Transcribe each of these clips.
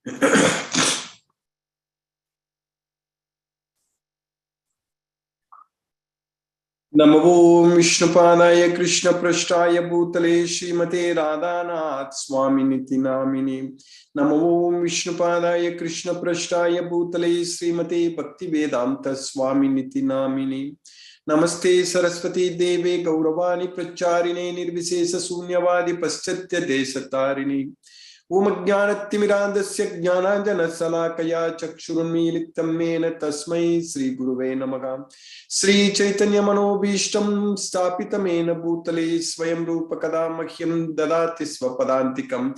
Namo Vishnupadaya Krishna Prashtaya Bhutale Srimate Radhanath Swami Niti Namini. Namo Vishnupadaya Krishna Prashtaya Bhutale Srimate Bhakti Vedanta Swami Niti Namini. Namaste Saraswati Deve Gauravani Pracharine Nirvisesa Sunyavadi Paschatya Desatarini. Om Jnanatimirandasya Jnananjana Salakaya Chakshurunmilitam Mena Tasmai Sri Guruve Namaha. Sri Chaitanya Manobhishtam Stapitamena Bhutale Swayam Rupakada Mahyam Dadati Swapadantikam.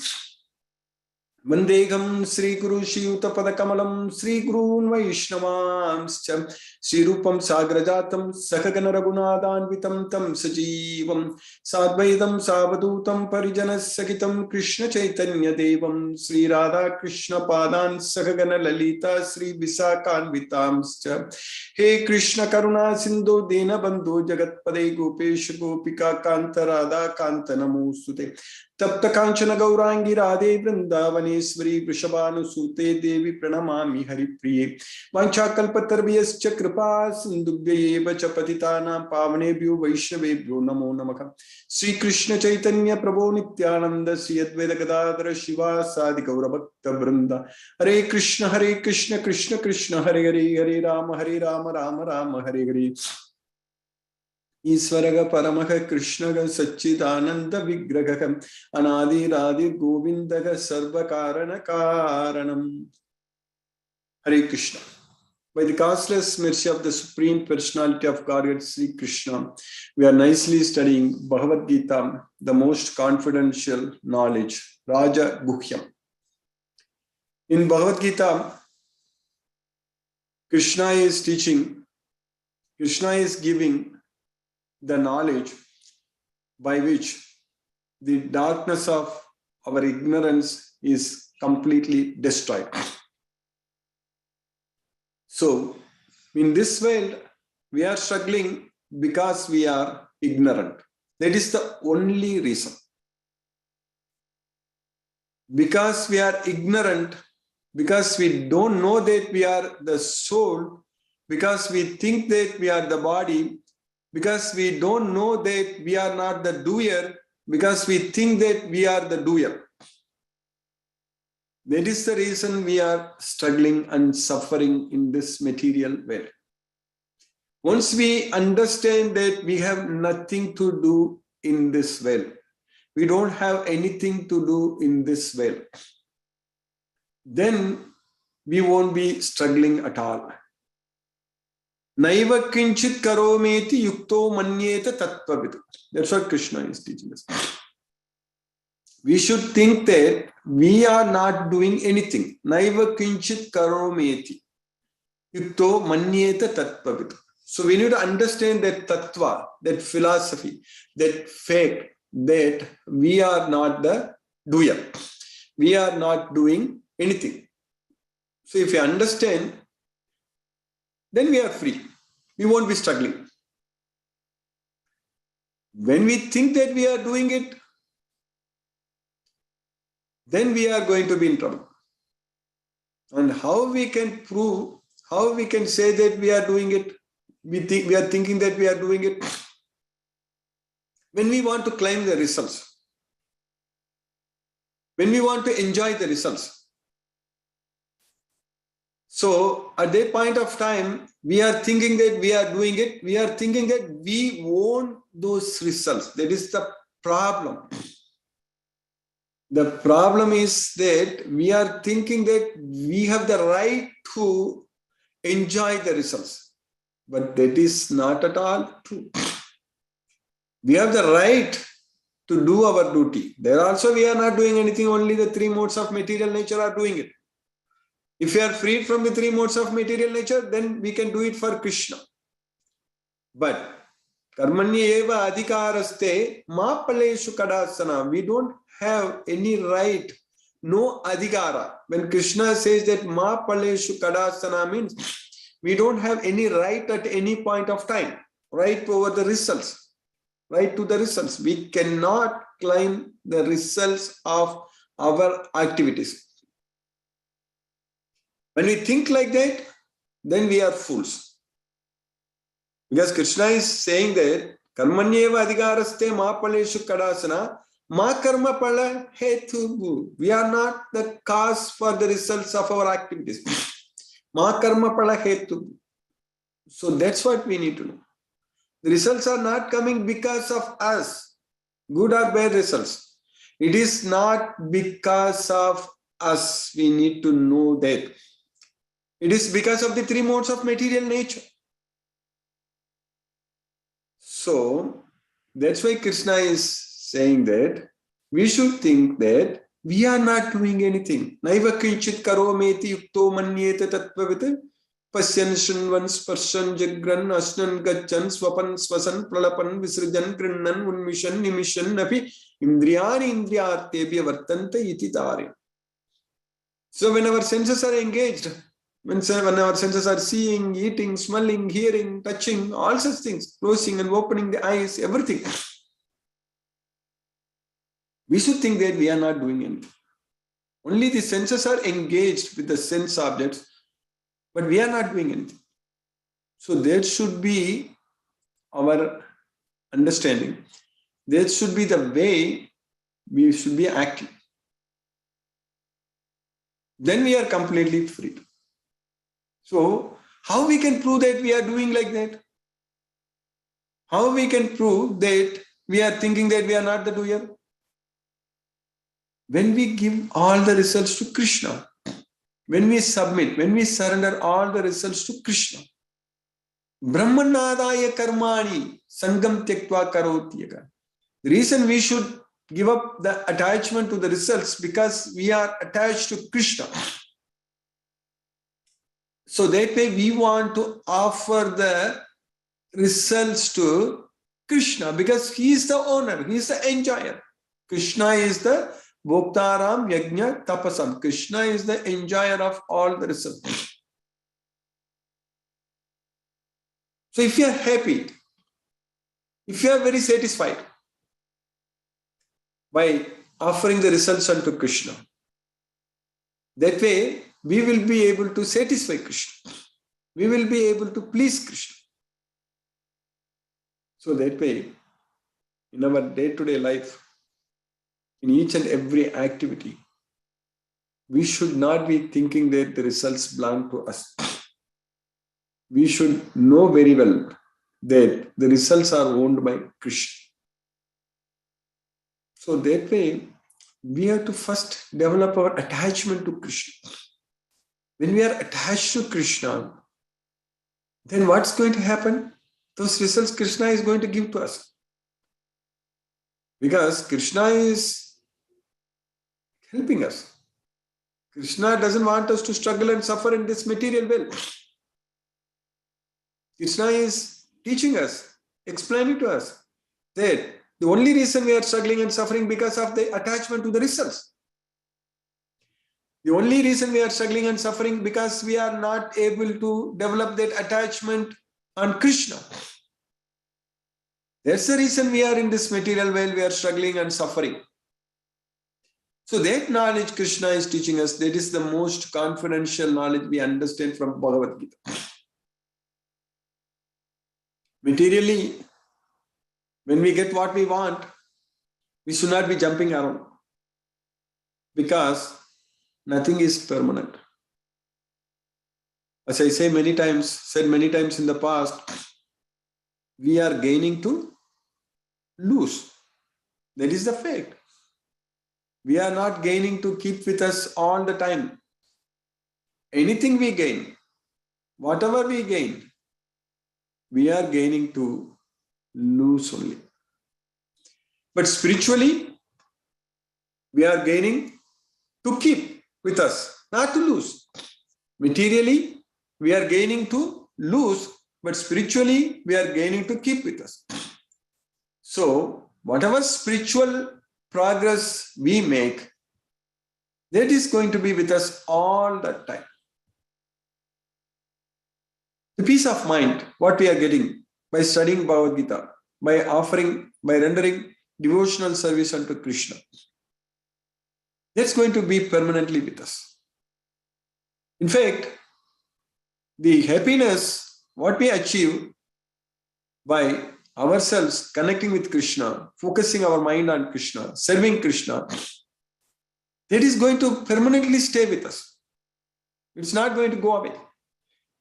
Vandegam Sri Guru Shiyuta Padakamalam Sri Gurun Vaishnavamscha Sri Rupam Sagrajatam Sakagana Raghunathanvitam Tam Sajivam Sadvaidam Savadutam Parijanas Sakitam Krishna Chaitanya Devam Sri Radha Krishna Padan Sakagana Lalita Sri Visakanvitamscha. He Krishna Karuna Sindhu Dena Bandhu Jagatpade Gopesh Gopika Kanta Radha Kanta Namosute Tapta Kanchana Gaurangi Radhe Vrindavaneshwari Vrishabhanusute Devi Pranamami Haripriye Vancha Kalpatarvyascha Kripa Sindhubhyeva Chapatitana Pavanebhyo Vaishnavebhyo Namo Namaha. Sri Krishna Chaitanya Prabhu Nityananda Sri Advaita Gadadhara Shiva Sadi Gaura Bhakta Vrinda. Hare Krishna Krishna Krishna Hare Hare Hare Rama Rama Rama Hare Hare. Isvaraga Paramaha Krishnaga Satchidananda Vigraham Anadi Radhi Govindaga Sarva Karana Karanam. Hare Krishna. By the causeless mercy of the Supreme Personality of Godhead Sri Krishna, we are nicely studying Bhagavad Gita, the most confidential knowledge, Raja Guhyam. In Bhagavad Gita, Krishna is teaching, Krishna is giving the knowledge by which the darkness of our ignorance is completely destroyed. So, in this world, we are struggling because we are ignorant. That is the only reason. Because we are ignorant, because we don't know that we are the soul, because we think that we are the body, because we don't know that we are not the doer, because we think that we are the doer. That is the reason we are struggling and suffering in this material world. Once we understand that we have nothing to do in this world, we don't have anything to do in this world, then we won't be struggling at all. Naiva kinchit karometi yukto manyeta tattvavidu. That's what Krishna is teaching us. We should think that we are not doing anything. Naiva kinchit karometi yukto manyeta tattvavidu. So we need to understand that tattva, that philosophy, that fact that we are not the doer. We are not doing anything. So if we understand, then we are free. We won't be struggling. When we think that we are doing it, then we are going to be in trouble. And how we can prove, how we can say that we are doing it, we are thinking that we are doing it, when we want to claim the results, when we want to enjoy the results. So at that point of time, we are thinking that we are doing it. We are thinking that we want those results. That is the problem. The problem is that we are thinking that we have the right to enjoy the results. But that is not at all true. We have the right to do our duty. There also we are not doing anything. Only the three modes of material nature are doing it. If we are freed from the three modes of material nature, then we can do it for Krishna. But karmanya eva adhikaraste ma paleshu kadasana. We don't have any right, no adhikara. When Krishna says that ma paleshu kadasana means we don't have any right at any point of time, right over the results, right to the results. We cannot claim the results of our activities. When we think like that, then we are fools. Because Krishna is saying that Karmanyeva adhikaraste ma paleshu kadasana ma karma pala hetu. We are not the cause for the results of our activities. Ma karma pala hetu. So that's what we need to know. The results are not coming because of us, good or bad results. It is not because of us. We need to know that. It is because of the three modes of material nature. So that's why Krishna is saying that we should think that we are not doing anything. Naiva kinchit karometi yukto manyeta tattvavit pasyan shunvan sparshan jagran asnan gachan swapan swasan pralapan visrajan grinnan unmishan nimishan napi indriyani indriyatebhya vartanta iti dhare. So when our senses are engaged, when our senses are seeing, eating, smelling, hearing, touching, all such things, closing and opening the eyes, everything, we should think that we are not doing anything. Only the senses are engaged with the sense objects, but we are not doing anything. So that should be our understanding. That should be the way we should be acting. Then we are completely free. So how we can prove that we are doing like that? How we can prove that we are thinking that we are not the doer? When we give all the results to Krishna, when we submit, when we surrender all the results to Krishna, Brahmanadaya karmani sangam tyaktva karotyaga. The reason we should give up the attachment to the results because we are attached to Krishna. So that way we want to offer the results to Krishna because he is the owner, he is the enjoyer. Krishna is the Bhoktaram Yajna Tapasam. Krishna is the enjoyer of all the results. So if you are happy, if you are very satisfied by offering the results unto Krishna, that way we will be able to satisfy Krishna. We will be able to please Krishna. So that way, in our day-to-day life, in each and every activity, we should not be thinking that the results belong to us. We should know very well that the results are owned by Krishna. So that way, we have to first develop our attachment to Krishna. When we are attached to Krishna, then what's going to happen? Those results Krishna is going to give to us. Because Krishna is helping us. Krishna doesn't want us to struggle and suffer in this material world. Krishna is teaching us, explaining to us that the only reason we are struggling and suffering because of the attachment to the results. The only reason we are struggling and suffering because we are not able to develop that attachment on Krishna. That's the reason we are in this material world, we are struggling and suffering. So that knowledge Krishna is teaching us, that is the most confidential knowledge we understand from Bhagavad Gita. Materially, when we get what we want, we should not be jumping around because nothing is permanent. As I said many times in the past, we are gaining to lose. That is the fact. We are not gaining to keep with us all the time. Anything we gain, whatever we gain, we are gaining to lose only. But spiritually, we are gaining to keep with us, not to lose. Materially, we are gaining to lose, but spiritually, we are gaining to keep with us. So, whatever spiritual progress we make, that is going to be with us all the time. The peace of mind, what we are getting by studying Bhagavad Gita, by rendering devotional service unto Krishna, that's going to be permanently with us. In fact, the happiness, what we achieve by ourselves connecting with Krishna, focusing our mind on Krishna, serving Krishna, that is going to permanently stay with us. It's not going to go away.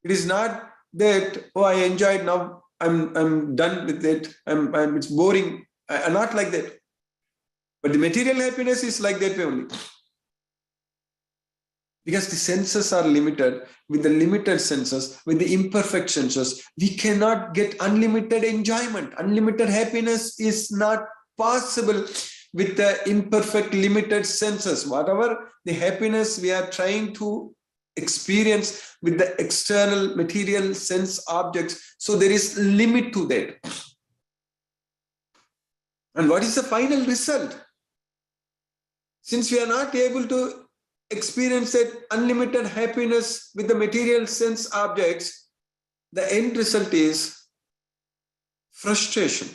It is not that, oh, I enjoyed, now I'm done with it, it's boring. I'm not like that. But the material happiness is like that way only. Because the senses are limited. With the limited senses, with the imperfect senses, we cannot get unlimited enjoyment. Unlimited happiness is not possible with the imperfect, limited senses. Whatever the happiness we are trying to experience with the external material sense objects, so there is limit to that. And what is the final result? Since we are not able to experience that unlimited happiness with the material sense objects, the end result is frustration.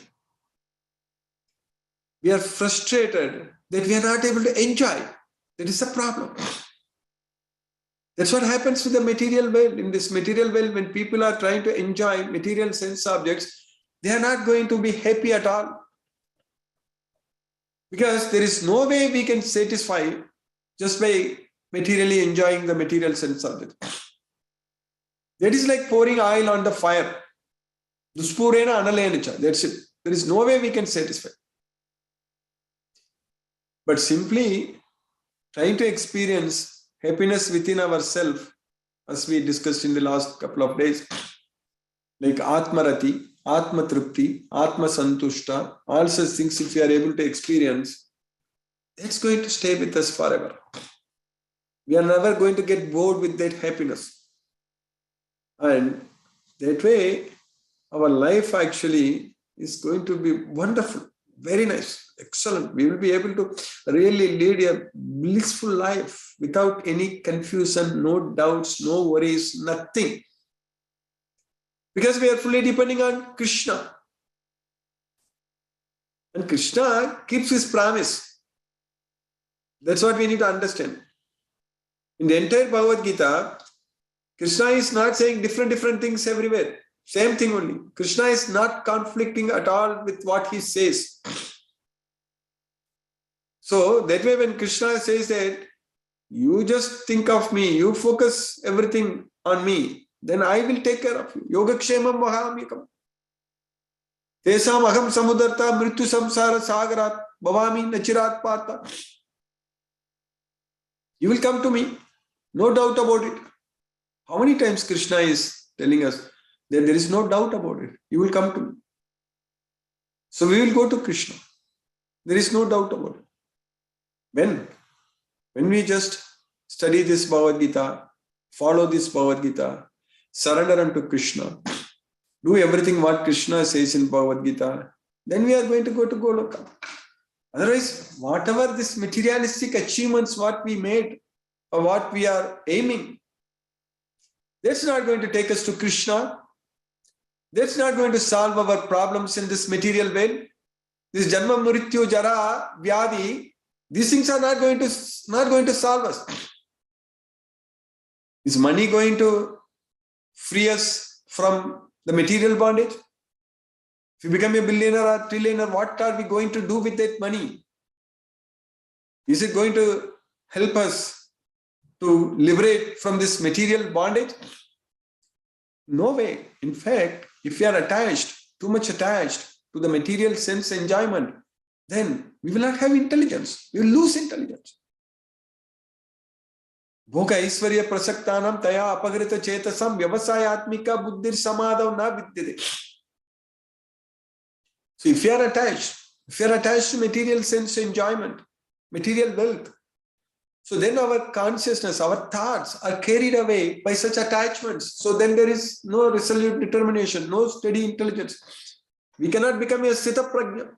We are frustrated that we are not able to enjoy. That is the problem. That's what happens with the material world. In this material world, when people are trying to enjoy material sense objects, they are not going to be happy at all. Because there is no way we can satisfy just by materially enjoying the material sense object. That is like pouring oil on the fire. Duspurena analenacha. That's it. There is no way we can satisfy. But simply trying to experience happiness within ourselves, as we discussed in the last couple of days, like Atmarati, Atma Tripti, Atma Santushta, all such things, if we are able to experience, that's going to stay with us forever. We are never going to get bored with that happiness. And that way, our life actually is going to be wonderful, very nice, excellent. We will be able to really lead a blissful life without any confusion, no doubts, no worries, nothing. Because we are fully depending on Krishna. And Krishna keeps his promise. That's what we need to understand. In the entire Bhagavad Gita, Krishna is not saying different things everywhere. Same thing only. Krishna is not conflicting at all with what he says. So that way when Krishna says that, you just think of me, you focus everything on me, then I will take care of you. Yogakshemam vahamikam. Tesam aham samudarta mrityu samsara sagarat bhavami nachirat partha. You will come to me. No doubt about it. How many times Krishna is telling us that there is no doubt about it. You will come to me. So we will go to Krishna. There is no doubt about it. When we just study this Bhagavad Gita, follow this Bhagavad Gita, surrender unto Krishna, do everything what Krishna says in Bhagavad Gita, then we are going to go to Goloka. Otherwise, whatever this materialistic achievements what we made or what we are aiming, that's not going to take us to Krishna. That's not going to solve our problems in this material world. This Janma, Mrityu, Jara, Vyadi, these things are not going to solve us. Is money going to free us from the material bondage? If we become a billionaire or trillionaire, what are we going to do with that money? Is it going to help us to liberate from this material bondage? No way. In fact, if we are attached, too much attached to the material sense enjoyment, then we will not have intelligence. We will lose intelligence. Bhoga Aishwarya Prasaktanam Taya Apagrita Chetasam Vyavasayatmika Buddhir Samadhav Na Vidyate. So if you are attached to material sense enjoyment, material wealth, so then our consciousness, our thoughts are carried away by such attachments. So then there is no resolute determination, no steady intelligence. We cannot become a Sthita Prajna.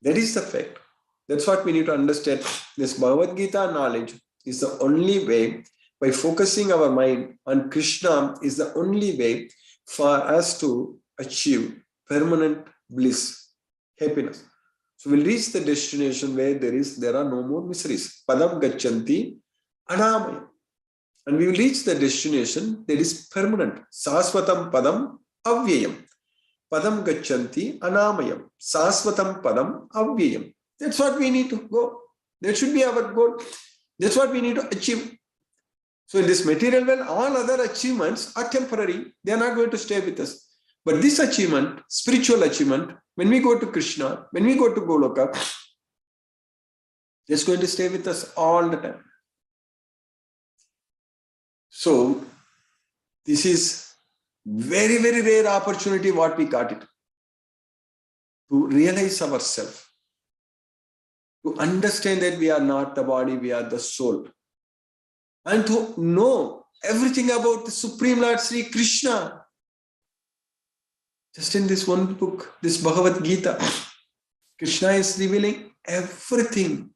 That is the fact. That's what we need to understand. This Bhagavad Gita knowledge is the only way, by focusing our mind on Krishna, is the only way for us to achieve permanent bliss, happiness. So we'll reach the destination where there are no more miseries. Padam Gachanti Anamaya. And we will reach the destination that is permanent. Saswatam padam avyayam. Padam gachanti anamayam. Saswatam padam avyayam. That's what we need to go. That should be our goal. That's what we need to achieve. So in this material world, all other achievements are temporary. They are not going to stay with us. But this achievement, spiritual achievement, when we go to Krishna, when we go to Goloka, it's going to stay with us all the time. So this is very, very rare opportunity what we got it. To realize ourselves. To understand that we are not the body, we are the soul. And to know everything about the Supreme Lord Sri Krishna. Just in this one book, this Bhagavad Gita, Krishna is revealing everything.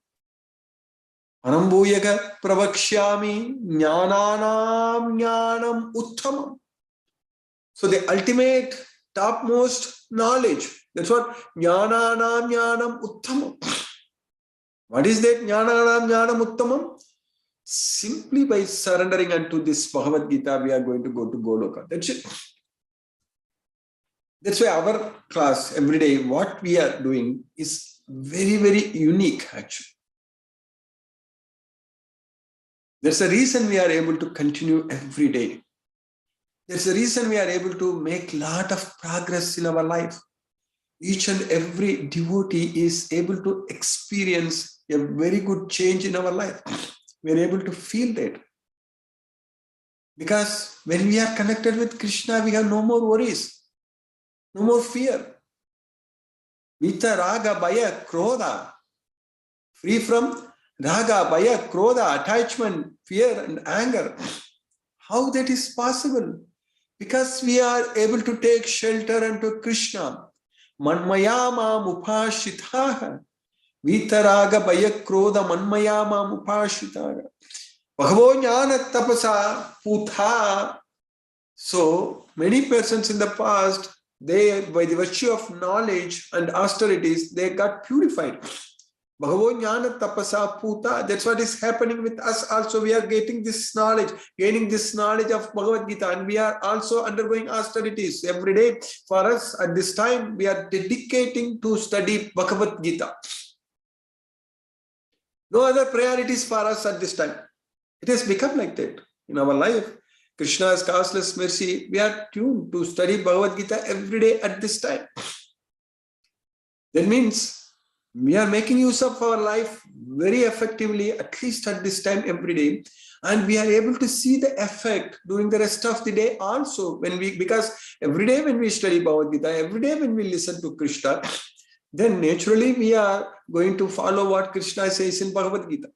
Anambhuyaga pravakshyami jnananam jnanam uttamam. So the ultimate, topmost knowledge. That's what jnananam jnanam uttamam. What is that jnananam jnanam uttamam? Simply by surrendering unto this Bhagavad Gita, we are going to go to Goloka. That's it. That's why our class every day, what we are doing is very, very unique actually. There's a reason we are able to continue every day. There's a reason we are able to make a lot of progress in our life. Each and every devotee is able to experience a very good change in our life. We are able to feel that. Because when we are connected with Krishna, we have no more worries. No more fear. Vita, raga, bhaya, krodha. Free from raga, bhaya, krodha, attachment, fear and anger. How that is possible? Because we are able to take shelter unto Krishna. Manmayama upashitaha. Vita, raga, bhaya, krodha, manmayama upashitaha. Bhagavo jnana tapasa putha. So many persons in the past, they, by the virtue of knowledge and austerities, they got purified. Bhagavad Jnana Tapasa Puta, that's what is happening with us also. We are getting this knowledge, gaining this knowledge of Bhagavad Gita, and we are also undergoing austerities every day. For us, at this time, we are dedicating to study Bhagavad Gita. No other priorities for us at this time. It has become like that in our life. Krishna's causeless mercy, we are tuned to study Bhagavad Gita every day at this time. That means we are making use of our life very effectively, at least at this time every day. And we are able to see the effect during the rest of the day also. Because every day when we study Bhagavad Gita, every day when we listen to Krishna, then naturally we are going to follow what Krishna says in Bhagavad Gita.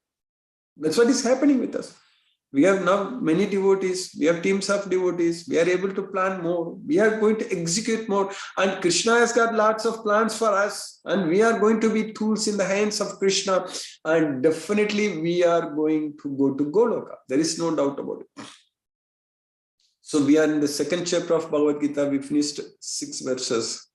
That's what is happening with us. We have now many devotees, we have teams of devotees, we are able to plan more, we are going to execute more, and Krishna has got lots of plans for us, and we are going to be tools in the hands of Krishna, and definitely we are going to go to Goloka. There is no doubt about it. So we are in the second chapter of Bhagavad Gita, we finished 6 verses.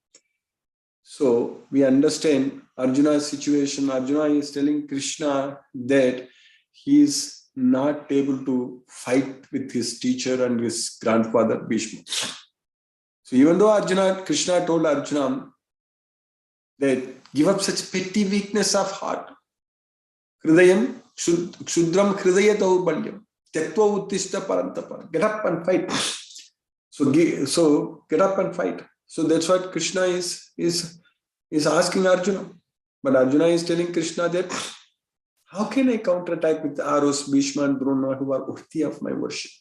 So we understand Arjuna's situation. Arjuna is telling Krishna that he is not able to fight with his teacher and his grandfather Bhishma. So even though Krishna told Arjuna that give up such petty weakness of heart, Hridayam, Kshudram Hridaya Daurbalyam, Tektva Uttishta Parantapa, get up and fight. So get up and fight. So that's what Krishna is asking Arjuna. But Arjuna is telling Krishna that how can I counterattack with arrows, Bhishma and Drona, who are worthy of my worship?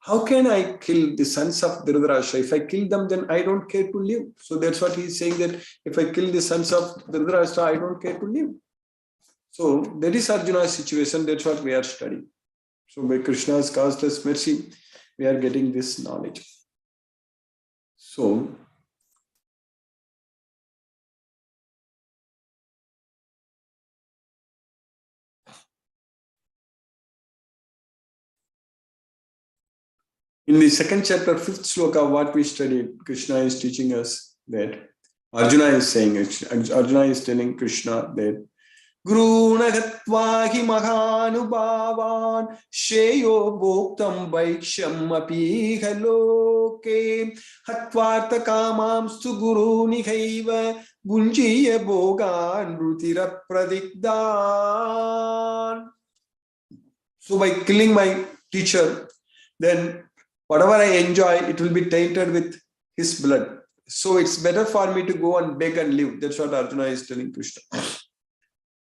How can I kill the sons of Dhritarashtra? If I kill them, then I don't care to live. So that's what he's saying, that if I kill the sons of Dhritarashtra, I don't care to live. So that is Arjuna's situation. That's what we are studying. So by Krishna's causeless mercy, we are getting this knowledge. So in the second chapter, 5th sloka, what we studied, Krishna is teaching us that Arjuna is saying, Arjuna is telling Krishna that Grunagattvahi mahanubhavan Shreyo bhoktam vaiksham apiha loke Hatvarta kamam stu guru nihaiva Bunjiya bhogan rutira pradigdan. So by killing my teacher, then whatever I enjoy, it will be tainted with his blood. So it's better for me to go and beg and live. That's what Arjuna is telling Krishna.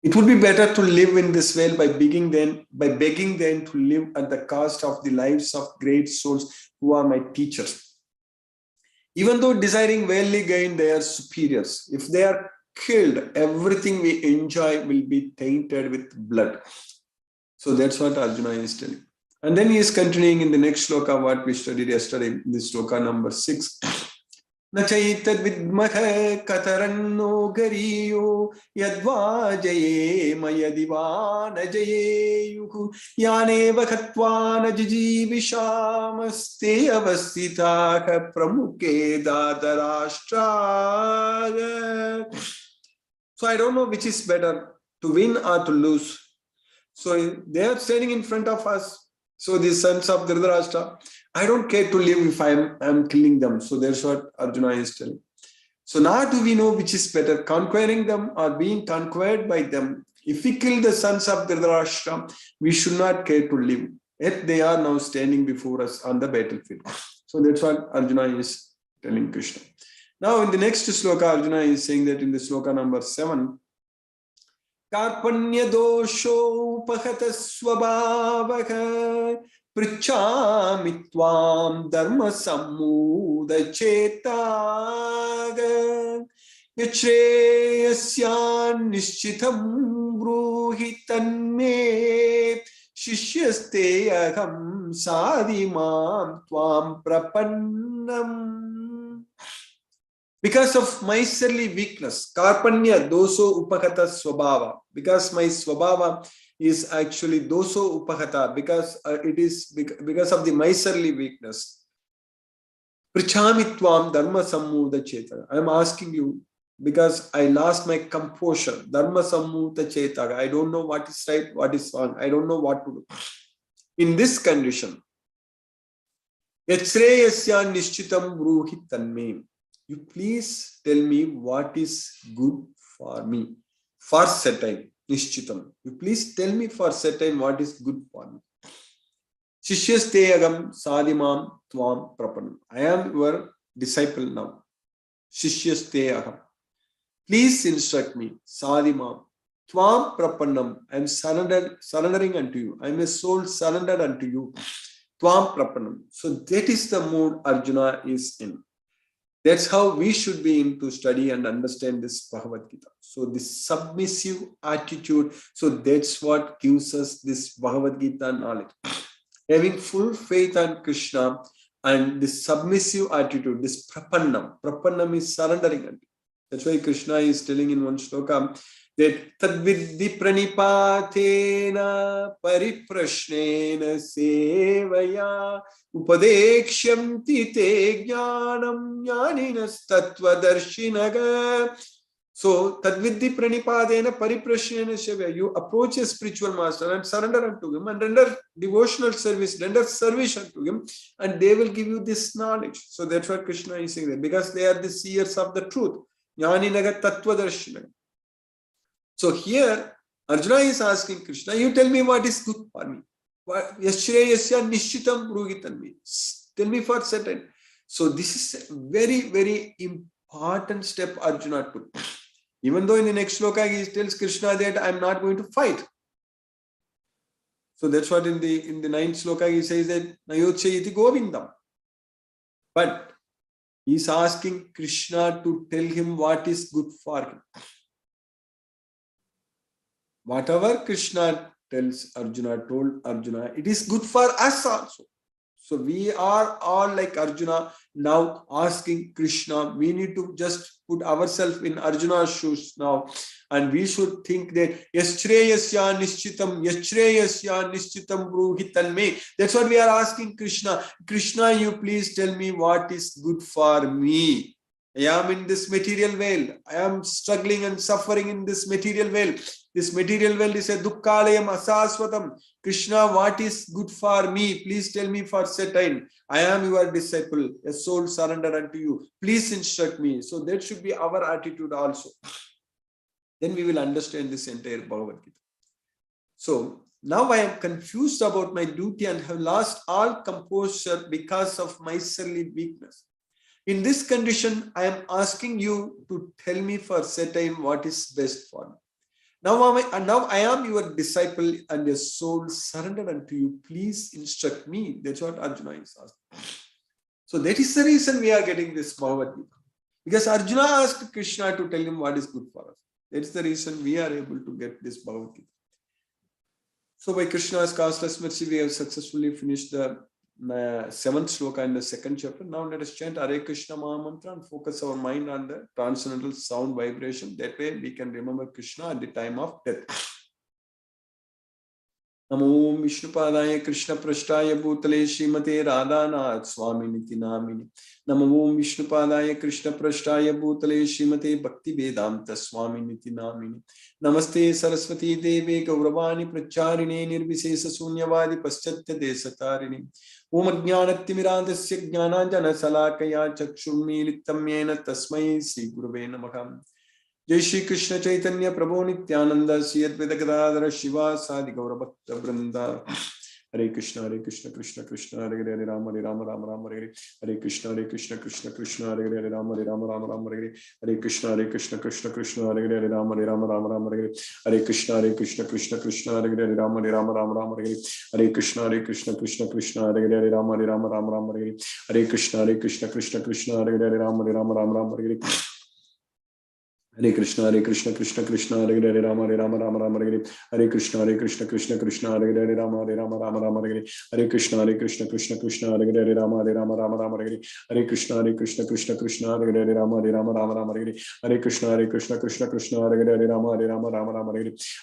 It would be better to live in this way by begging them to live at the cost of the lives of great souls who are my teachers. Even though desiring worldly gain, they are superiors. If they are killed, everything we enjoy will be tainted with blood. So that's what Arjuna is telling. And then he is continuing in the next sloka, what we studied yesterday, in the sloka number 6. Nachaitad vidmaha kataranno gariyo yadva jaye mayadivana jaye yuhu yaneva khatvana jijivishamaste avastitaka pramuke dadarashtra. So I don't know which is better, to win or to lose. So they are standing in front of us. So the sons of Dhritarashtra, I don't care to live if I am killing them. So that's what Arjuna is telling. So now do we know which is better, conquering them or being conquered by them? If we kill the sons of Dhritarashtra, we should not care to live. Yet they are now standing before us on the battlefield. So that's what Arjuna is telling Krishna. Now in the next sloka, Arjuna is saying that in the sloka number 7, Karpanya dosho pahata swabhavaka Prichami tvam dharma sammuda chetaga Yachreyasyan nishchitam bruhi tanme Shishyaste aham sadimam tvam prapannam. Because of my miserly weakness, karpanya doso upakata swabhava. Because my swabhava is actually doso upakata, because it is because of the miserly weakness. Prichami tvam dharma sammuda chetara. I am asking you because I lost my composure. Dharma sammuda chetara. I don't know what is right, what is wrong. I don't know what to do. In this condition, yachreyasya nishchitam bruhi tanme. You please tell me what is good for me. For certain, nishchitam. You please tell me for certain what is good for me. Shishyaste agam sadimam tvam prapanam. I am your disciple now. Shishyaste agam. Please instruct me. Sadimam tvam prapanam. I am surrendering unto you. I am a soul surrendered unto you. Tvam prapanam. So that is the mood Arjuna is in. That's how we should be in to study and understand this Bhagavad Gita. So this submissive attitude, so that's what gives us this Bhagavad Gita knowledge. Having full faith on Krishna and this submissive attitude, this prapannam. Prapannam is surrendering. That's why Krishna is telling in one shloka that tadvidhi pranipatena pariprashnena sevaya upadekshyanti te jnanam jnaninas tattvadarshinaga. So tadvidhi pranipatena pariprashnena sevaya. You approach a spiritual master and surrender unto him and render devotional service, render service unto him, and they will give you this knowledge. So that's what Krishna is saying there, because they are the seers of the truth. Jnaninaga tattvadarshinaga. So here, Arjuna is asking Krishna, you tell me what is good for me. Yashreyasya nishchitam bruhitanmi. Tell me for certain. So this is a very, very important step Arjuna took. Even though in the next sloka he tells Krishna that I am not going to fight. So that's what in the 9th sloka he says that Nayotchayiti Govindam. But he is asking Krishna to tell him what is good for him. Whatever Krishna tells Arjuna, told Arjuna, it is good for us also. So we are all like Arjuna now asking Krishna. We need to just put ourselves in Arjuna's shoes now. And we should think that Yashreyasya nishchitam bruhitan me. That's what we are asking Krishna. Krishna, you please tell me what is good for me. I am in this material world. I am struggling and suffering in this material world. This material world is a dukkhalayam asaswatam. Krishna, what is good for me? Please tell me for certain. I am your disciple, a soul surrender unto you. Please instruct me. So that should be our attitude also. Then we will understand this entire Bhagavad Gita. So now I am confused about my duty and have lost all composure because of my silly weakness. In this condition, I am asking you to tell me for certain what is best for me. Now I am your disciple and your soul surrendered unto you. Please instruct me. That's what Arjuna is asking. So that is the reason we are getting this Bhagavad Gita. Because Arjuna asked Krishna to tell him what is good for us. That's the reason we are able to get this Bhagavad Gita. So by Krishna's causeless mercy, we have successfully finished the 7th sloka in the 2nd chapter. Now let us chant Hare Krishna Maha Mantra and focus our mind on the transcendental sound vibration. That way we can remember Krishna at the time of death. Namo Vishnupadaya Krishna Prashtaya Bhutale Srimate Radhanath Swami Niti Namini. Namo Vishnupadaya Krishna Prashtaya Bhutale Srimate Bhakti Vedanta Swami Niti Namini. Namaste Saraswati Deve Gauravani Pracharine Nirvisesa Sunyavadi Paschatya Desatarini. Om Ajnanatimirandasya Jnananjana Salakaya Chakshurmilitam Yena Tasmai Sri Gurave Namaha. Jai Shri Krishna Chaitanya Prabhu Nityananda Sri Advaita Gadadhara Shiva Sadi Gaura Bhakta Vrinda. Hare Krishna Krishna Krishna Hare Hare Rama Rama Rama Hare Hare Krishna Krishna Krishna Hare Hare Rama Rama Hare Hare Krishna Krishna Krishna Hare Hare Rama Rama Hare Hare Krishna Krishna Krishna Hare Hare Rama Rama Hare Hare Krishna Krishna Krishna Hare Hare Rama Rama Hare Hare Krishna Krishna Krishna Hare Hare Rama Rama Hare Hare Krishna Krishna Hare Hare Rama Rama Hare Hare Krishna Krishna Krishna Hare Hare Rama Rama Hare Hare Krishna Krishna Krishna Hare Hare Rama Rama Hare Hare Krishna Krishna Krishna Hare Hare Rama Rama Hare Hare Krishna Krishna Krishna Hare Hare Rama Rama Hare Hare Krishna Krishna Krishna Hare Hare Rama Rama Hare Hare Krishna Krishna Krishna Hare Hare Rama Rama Hare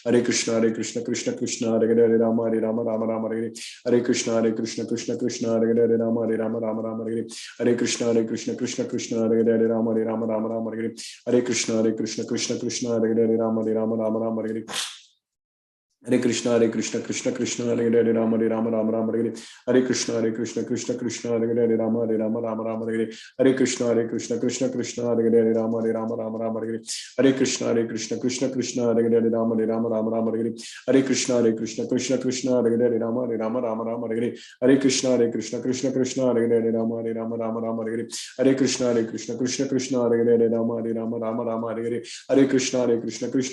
Hare Krishna Krishna Krishna Hare Hare Rama Rama Hare Hare Krishna Krishna Krishna Hare Hare Rama Rama Hare Hare Krishna Krishna Hare Hare Rama Rama Hare Hare Krishna Krishna Krishna Hare Hare Rama Rama Hare Hare Krishna Krishna Hare Hare Rama Rama Hare Hare Krishna Krishna Krishna Hare Hare Rama Rama Hare Hare Krishna Krishna Krishna Hare Hare Rama Rama Hare Hare Krishna Krishna Krishna Hare Hare Rama Rama Hare Hare Krishna Krishna Krishna Hare Hare Rama Rama Hare Hare Krishna Krishna Krishna Hare Hare Rama Rama Hare Hare Krishna Krishna Hare Hare Rama Rama Hare Hare Krishna Krishna Krishna Hare Hare Rama Rama Hare Hare Krishna Krishna Krishna Hare Hare Rama Rama Hare Hare Krishna Krishna Krishna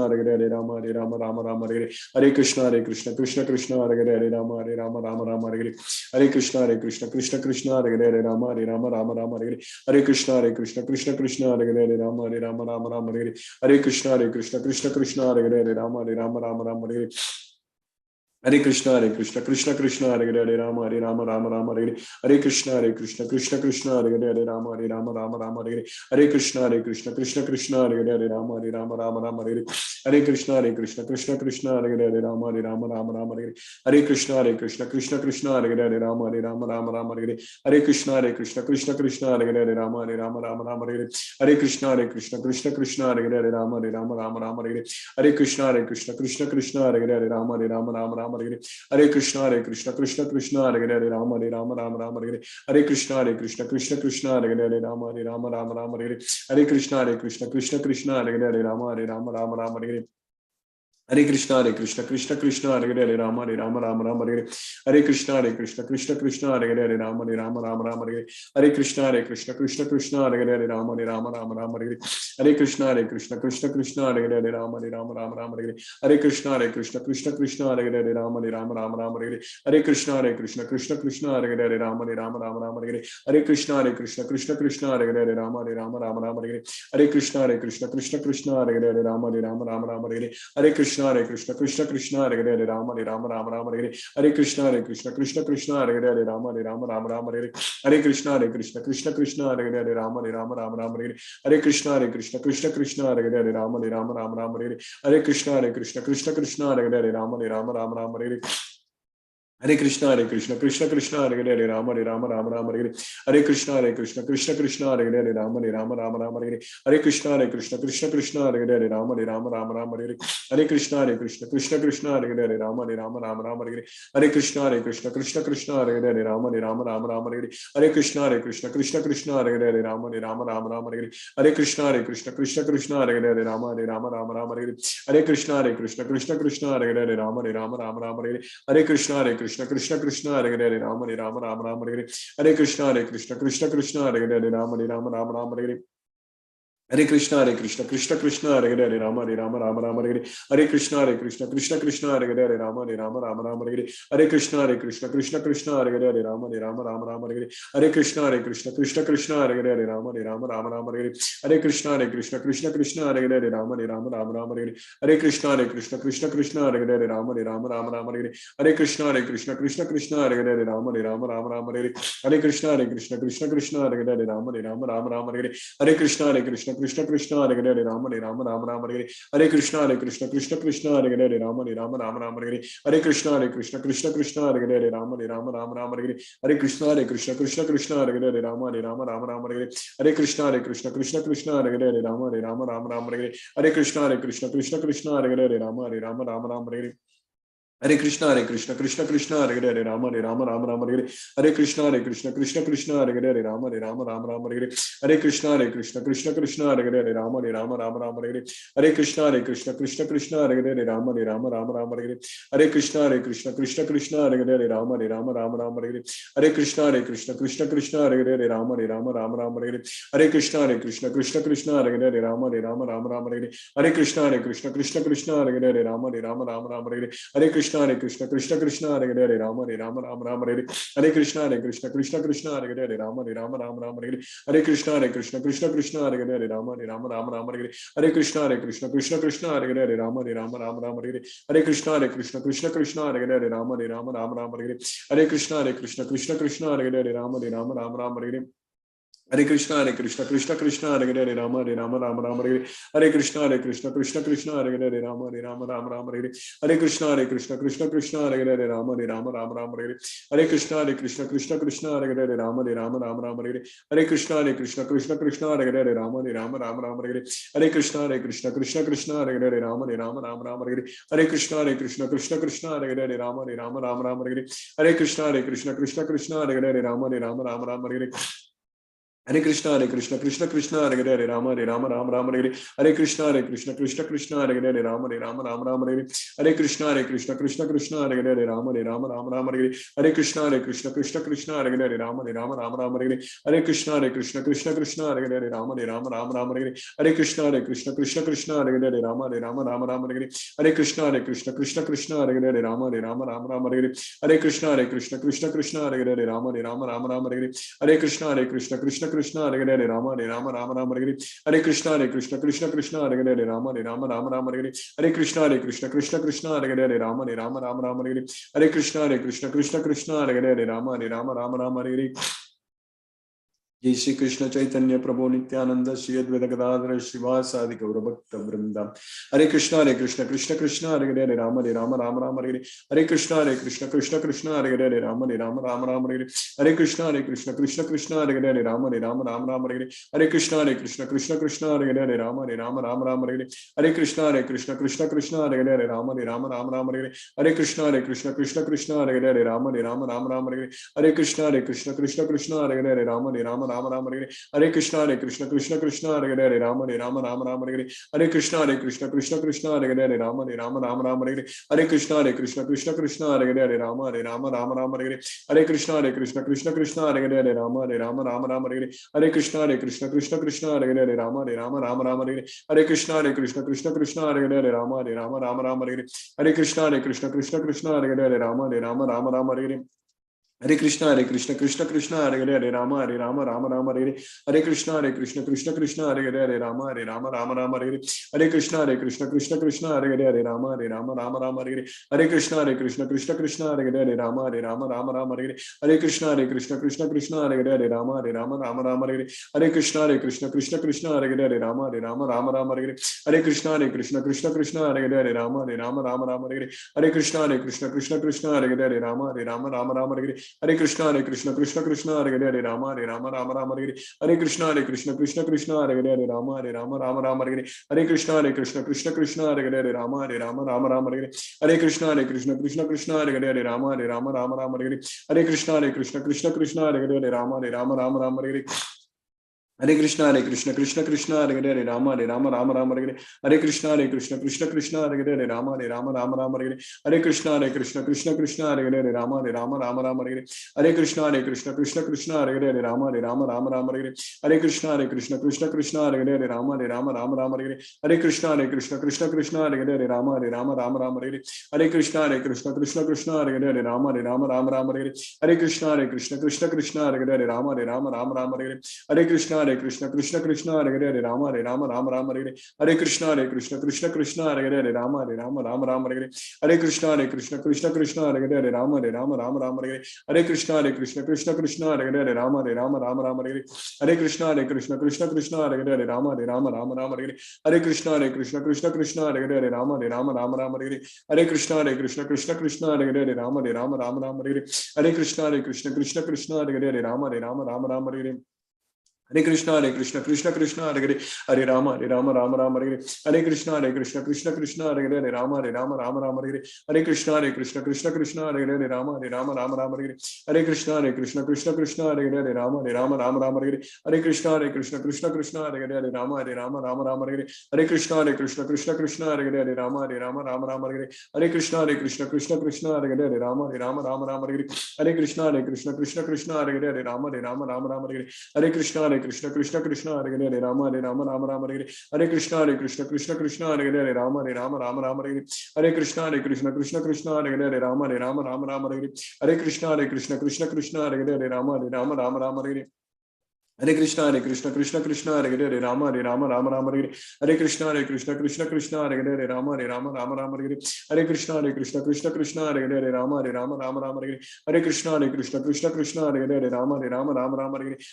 Hare Hare Rama Rama Hare Hare Krishna Krishna Hare Hare Rama Rama Hare Hare Krishna Krishna Hare Hare Rama Rama Hare Hare Krishna Krishna Krishna Hare Hare Rama Rama Hare Hare Krishna Krishna Krishna Hare Hare Rama Rama Hare Hare Krishna Krishna Krishna Hare Hare Rama Rama Hare Hare Krishna Krishna Krishna Hare Hare Rama Rama Hare Hare Krishna Krishna Krishna Hare Hare Rama Rama Hare Hare Krishna Krishna Krishna Hare Hare Rama Rama Hare Krishna Krishna Hare Hare Rama Rama Hare Hare Krishna Krishna Krishna Hare Hare Rama Rama Hare Hare Krishna Krishna Krishna Hare Hare Rama Rama Hare Hare Krishna Krishna Hare Hare Rama Rama Hare Hare Krishna Krishna Krishna Hare Hare Rama Rama Hare Hare Krishna Krishna Krishna Hare Hare Rama Rama Hare Hare Krishna Krishna Krishna Hare Hare Rama Rama Hare Hare Krishna Krishna Krishna Hare Hare Rama Rama Hare Hare Krishna Krishna Krishna Hare Hare Rama Rama Hare Hare Krishna Krishna Krishna Hare Hare Rama Rama Hare Hare Krishna Krishna Krishna Hare Hare Rama Rama Hare Hare Krishna Krishna Krishna Hare Hare Rama Rama Hare Hare Krishna Krishna Krishna Hare Hare Rama Rama Hare Hare Krishna Krishna Krishna Hare Hare Rama Rama Hare Hare Krishna Krishna Krishna Hare Hare Rama Rama Hare Hare Krishna Krishna Krishna Hare Hare Rama Rama Hare Hare Krishna, Krishna Krishna, Hare Hare, Rama Rama, Rama Rama, Hare Krishna, Krishna Krishna, Hare Hare, Rama Rama, Rama Rama, Hare Krishna, Krishna Krishna, Hare Hare, Rama Rama, Rama Rama, Hare Krishna, Krishna Krishna, Hare Hare, Rama Rama, Rama Rama, Hare Krishna, Krishna Krishna, Hare Hare, Rama Rama, Rama Rama, Hare Krishna, Krishna Krishna, Hare Hare, Rama Rama, Rama Rama, Hare Krishna, Krishna Krishna, Hare Hare, Rama Rama, Rama Rama, Hare Krishna, Krishna Krishna, Hare Hare, Rama Rama, Rama Rama, Hare Krishna, Krishna Krishna, Hare Hare, Rama Rama, Rama Rama, Hare Krishna, Krishna Krishna, Hare Hare, Rama Rama, Rama Rama, Hare Krishna, Krishna Krishna, Hare Hare, Rama Rama, Rama Rama, Hare Krishna, Krishna Krishna, Hare Hare, Rama Rama, Rama Rama, Hare Krishna, Krishna Krishna, Hare Hare, Rama Rama, Rama Rama, Hare Krishna, Krishna Krishna, Hare Hare, Rama Rama, Rama Rama, Hare Krishna, Krishna Krishna, Hare Hare, Rama Rama, Rama Rama, Hare Krishna, Krishna Krishna, Hare Hare, Rama Rama, Rama Rama, Hare Krishna, Krishna Krishna, Hare Hare, Rama Rama, Rama Rama, Hare Krishna, Krishna Krishna, Hare Hare, Rama Rama, Rama Rama, Hare Krishna, Krishna Krishna, Hare Hare, Rama Rama, Rama Rama, Hare Krishna, Krishna Krishna, Hare Hare, Rama Rama, Rama Rama, Hare Krishna, Krishna Krishna, Hare Hare, Rama Rama, Rama Rama, Hare Krishna, Krishna Krishna, Hare Hare, Rama Rama, Rama Rama, Hare Krishna, Krishna Krishna, Hare Hare, Rama Rama, Rama Rama, Hare Krishna, Krishna Krishna, Hare Hare, Rama Rama, Rama Rama, Hare Krishna, Krishna Krishna, Hare Hare, Rama Rama, Rama Rama, Hare Krishna, Krishna Krishna, Hare Hare, Rama Rama, Rama Rama, Hare Krishna, Krishna Krishna, Hare Hare, Rama Rama, Rama Rama, Hare Krishna, Krishna Krishna, Hare Hare, Rama Rama, Rama Rama, Hare Krishna, Krishna Krishna, Hare Hare, Rama Rama, Rama Rama, Hare Krishna, Krishna Krishna, Hare Hare, Rama Rama, Rama Rama, Hare Krishna, Krishna Krishna, Hare Hare, Rama Rama, Rama Rama, Hare Krishna, Krishna Krishna, Hare Hare, Rama Rama, Rama Rama, Hare Krishna, Krishna Krishna, Hare Hare, Rama Rama, Rama Rama, Hare Krishna, Krishna Krishna, Hare Hare, Rama Rama, Rama Rama, Hare Krishna, Krishna Krishna, Hare Hare, Rama Rama, Rama Rama, Hare Krishna, Krishna Krishna, Hare Hare, Rama Rama, Rama Rama, Hare Krishna, Krishna Krishna, Hare Hare, Rama Rama, Rama Rama, Hare Krishna, Krishna Krishna, Hare Hare, Rama Rama, Rama Rama, Hare Krishna, Krishna Krishna, Hare Hare, Rama Rama, Rama Rama, Hare Krishna, Krishna Krishna, Hare Hare, Rama Rama, Rama Rama, Hare Krishna, Krishna Krishna, Hare Hare, Rama Rama, Rama Rama, Hare Krishna, Krishna Krishna, Hare Hare, Rama Rama, Rama Rama, Hare Krishna, Krishna Krishna, Hare Hare, Rama Rama, Rama Rama, Hare Krishna, Krishna Krishna, Hare Hare, Rama Rama, Rama Rama, Hare Krishna, Krishna Krishna, Hare Hare, Rama Rama, Rama Rama, Hare Krishna, Krishna Krishna, Hare Hare, Rama Rama, Rama Rama, Hare Krishna, Krishna Krishna, Hare Hare, Rama Rama, Rama Rama, Hare Krishna, Krishna Krishna, Hare Hare, Rama Rama, Rama Rama, Hare Krishna, Krishna Krishna, Hare Hare, Rama Rama, Rama Rama, Hare Krishna, Krishna Krishna, Hare Hare, Rama Rama, Rama Rama, Hare Krishna, Krishna Krishna, Hare Hare, Rama Rama, Rama Rama, Hare Krishna, Krishna Krishna, Hare Hare, Rama Rama, Rama Rama, Hare Krishna, Krishna Krishna, Hare Hare, Rama Rama, Rama Rama, Hare Krishna, Krishna Krishna, Hare Hare, Rama Rama, Rama Rama, Hare Krishna, Krishna Krishna, Hare Hare, Rama Rama, Rama Rama, Hare Krishna, Krishna Krishna, Hare Hare, Rama Rama, Rama Rama, Hare Krishna, Krishna Krishna, Hare Hare, Rama Rama, Rama Rama, Hare Krishna, Krishna Krishna, Hare Hare, Rama Rama, Rama Rama, Jai Shri Krishna Chaitanya Prabhu Nityananda Shri Advaita Gadadhara Srivasadi Gaura Bhakta Vrinda. Hare Krishna, Krishna Krishna, Hare Hare, Rama Rama, Rama Rama, Hare Krishna, Krishna Krishna, Hare Hare, Rama Rama, Rama Rama, Hare Krishna, Krishna Krishna, Hare Hare, Rama Rama, Rama Rama, Hare Krishna, Krishna Krishna, Hare Hare, Rama Rama, Rama Rama, Hare Krishna, Krishna Krishna, Hare Hare, Rama Rama, Rama Rama, Hare Krishna, Krishna Krishna, Hare Hare, Rama Rama, Rama Rama, Hare Krishna, Krishna Krishna, Hare Hare, Rama Rama, Rama Rama, Hare Krishna, Krishna Krishna, Hare Hare, Rama Rama, Rama Rama, Hare Krishna, Krishna Krishna, Hare Hare, Rama Rama, Rama Rama, Hare Krishna, Krishna Krishna, Hare Hare, Rama Rama, Rama Rama, Hare Krishna, Krishna Krishna, Hare Hare, Rama Rama, Rama Rama, Hare Krishna, Krishna Krishna, Hare Hare, Rama Rama, Rama Rama, Hare Krishna, Krishna Krishna, Hare Hare, Rama Rama, Rama Rama, Hare Krishna, Krishna Krishna, Hare Hare, Rama Rama, Rama Rama, Hare Krishna, Krishna Krishna, Hare Rama, Rama Rama, Hare Krishna, Krishna Krishna, Hare Rama, Rama Rama, Hare Krishna, Krishna Krishna, Hare Rama, Rama Rama, Hare Krishna, Krishna Krishna, Hare Rama, Rama, Hare Krishna, Krishna Krishna, Hare Rama, Rama, Hare Krishna, Krishna Krishna, Hare Rama, Rama, Hare Krishna, Krishna Krishna, Hare Rama, Rama, Hare Krishna, Krishna Krishna, Hare Rama, Rama, Hare Krishna, Krishna Krishna, Hare Rama, Rama, Hare Krishna, Krishna Krishna, Hare Rama, Rama, Hare Krishna, Krishna Krishna, Hare Rama, Rama, Hare Krishna, Krishna Krishna, Hare Rama, Rama, Hare Krishna, Krishna Krishna, Hare Rama, Rama, Hare Krishna, Krishna Krishna, Hare Rama, Rama, Hare Krishna, Krishna Krishna, Hare Rama, Rama, Hare Krishna, Krishna Krishna, Hare Rama, Rama, Hare Krishna, Krishna Krishna, Hare Rama, Rama, Hare Krishna, Krishna Krishna, Hare Rama, Rama, Hare Krishna, Krishna Krishna, Hare Rama, Rama, Hare Krishna, Krishna Krishna, Hare Rama, Rama, Hare Krishna, Krishna Krishna, Hare Rama, Rama, Hare Krishna, Krishna Krishna, Hare Rama, Rama, Hare Krishna, Krishna Krishna, Hare Rama, Rama, Hare Krishna, Krishna Krishna, Hare Rama, Rama, Hare Krishna, Krishna Krishna, Hare Rama, Rama, Hare Krishna, Krishna Krishna, Hare Rama, Rama, Hare Krishna, Krishna Krishna, Hare Rama, Rama, Hare Krishna, Krishna Krishna, Hare Rama, Rama, Hare Krishna, Krishna Krishna, Hare Rama, Rama, Hare Krishna, Krishna Krishna, Hare Rama, Rama, Hare Krishna, Krishna Krishna, Hare Rama, Rama, Hare Krishna, Krishna Krishna, Hare Rama, Rama, Hare Krishna, Krishna Krishna, Hare Rama, Rama, Hare Krishna, Krishna Krishna, Hare Rama, Rama, Hare Krishna, Krishna Krishna, Hare Rama, Rama, Hare Krishna, Krishna Krishna, Hare Rama, Rama, Hare Krishna, Krishna Krishna, Hare Rama, Rama, Hare Krishna, Krishna Krishna, Hare Rama, Rama, Hare Krishna, Krishna Krishna, Hare Rama, Rama, Hare Krishna, Krishna Krishna, Hare Rama, Rama, Hare Krishna, Krishna Krishna, Hare Rama, Rama, Hare Krishna, Krishna Krishna, Hare Rama, Rama, Hare Krishna, Krishna Krishna, Hare Rama, Rama, Hare Krishna, Krishna Krishna, Hare Rama, Rama, Hare Krishna, Krishna Krishna, Hare Rama, Rama, Hare Krishna, Krishna Krishna, Hare Rama, Rama, Hare Krishna, Krishna Krishna, Hare Rama, Rama, Hare Krishna, Krishna Krishna, Hare Rama, Rama,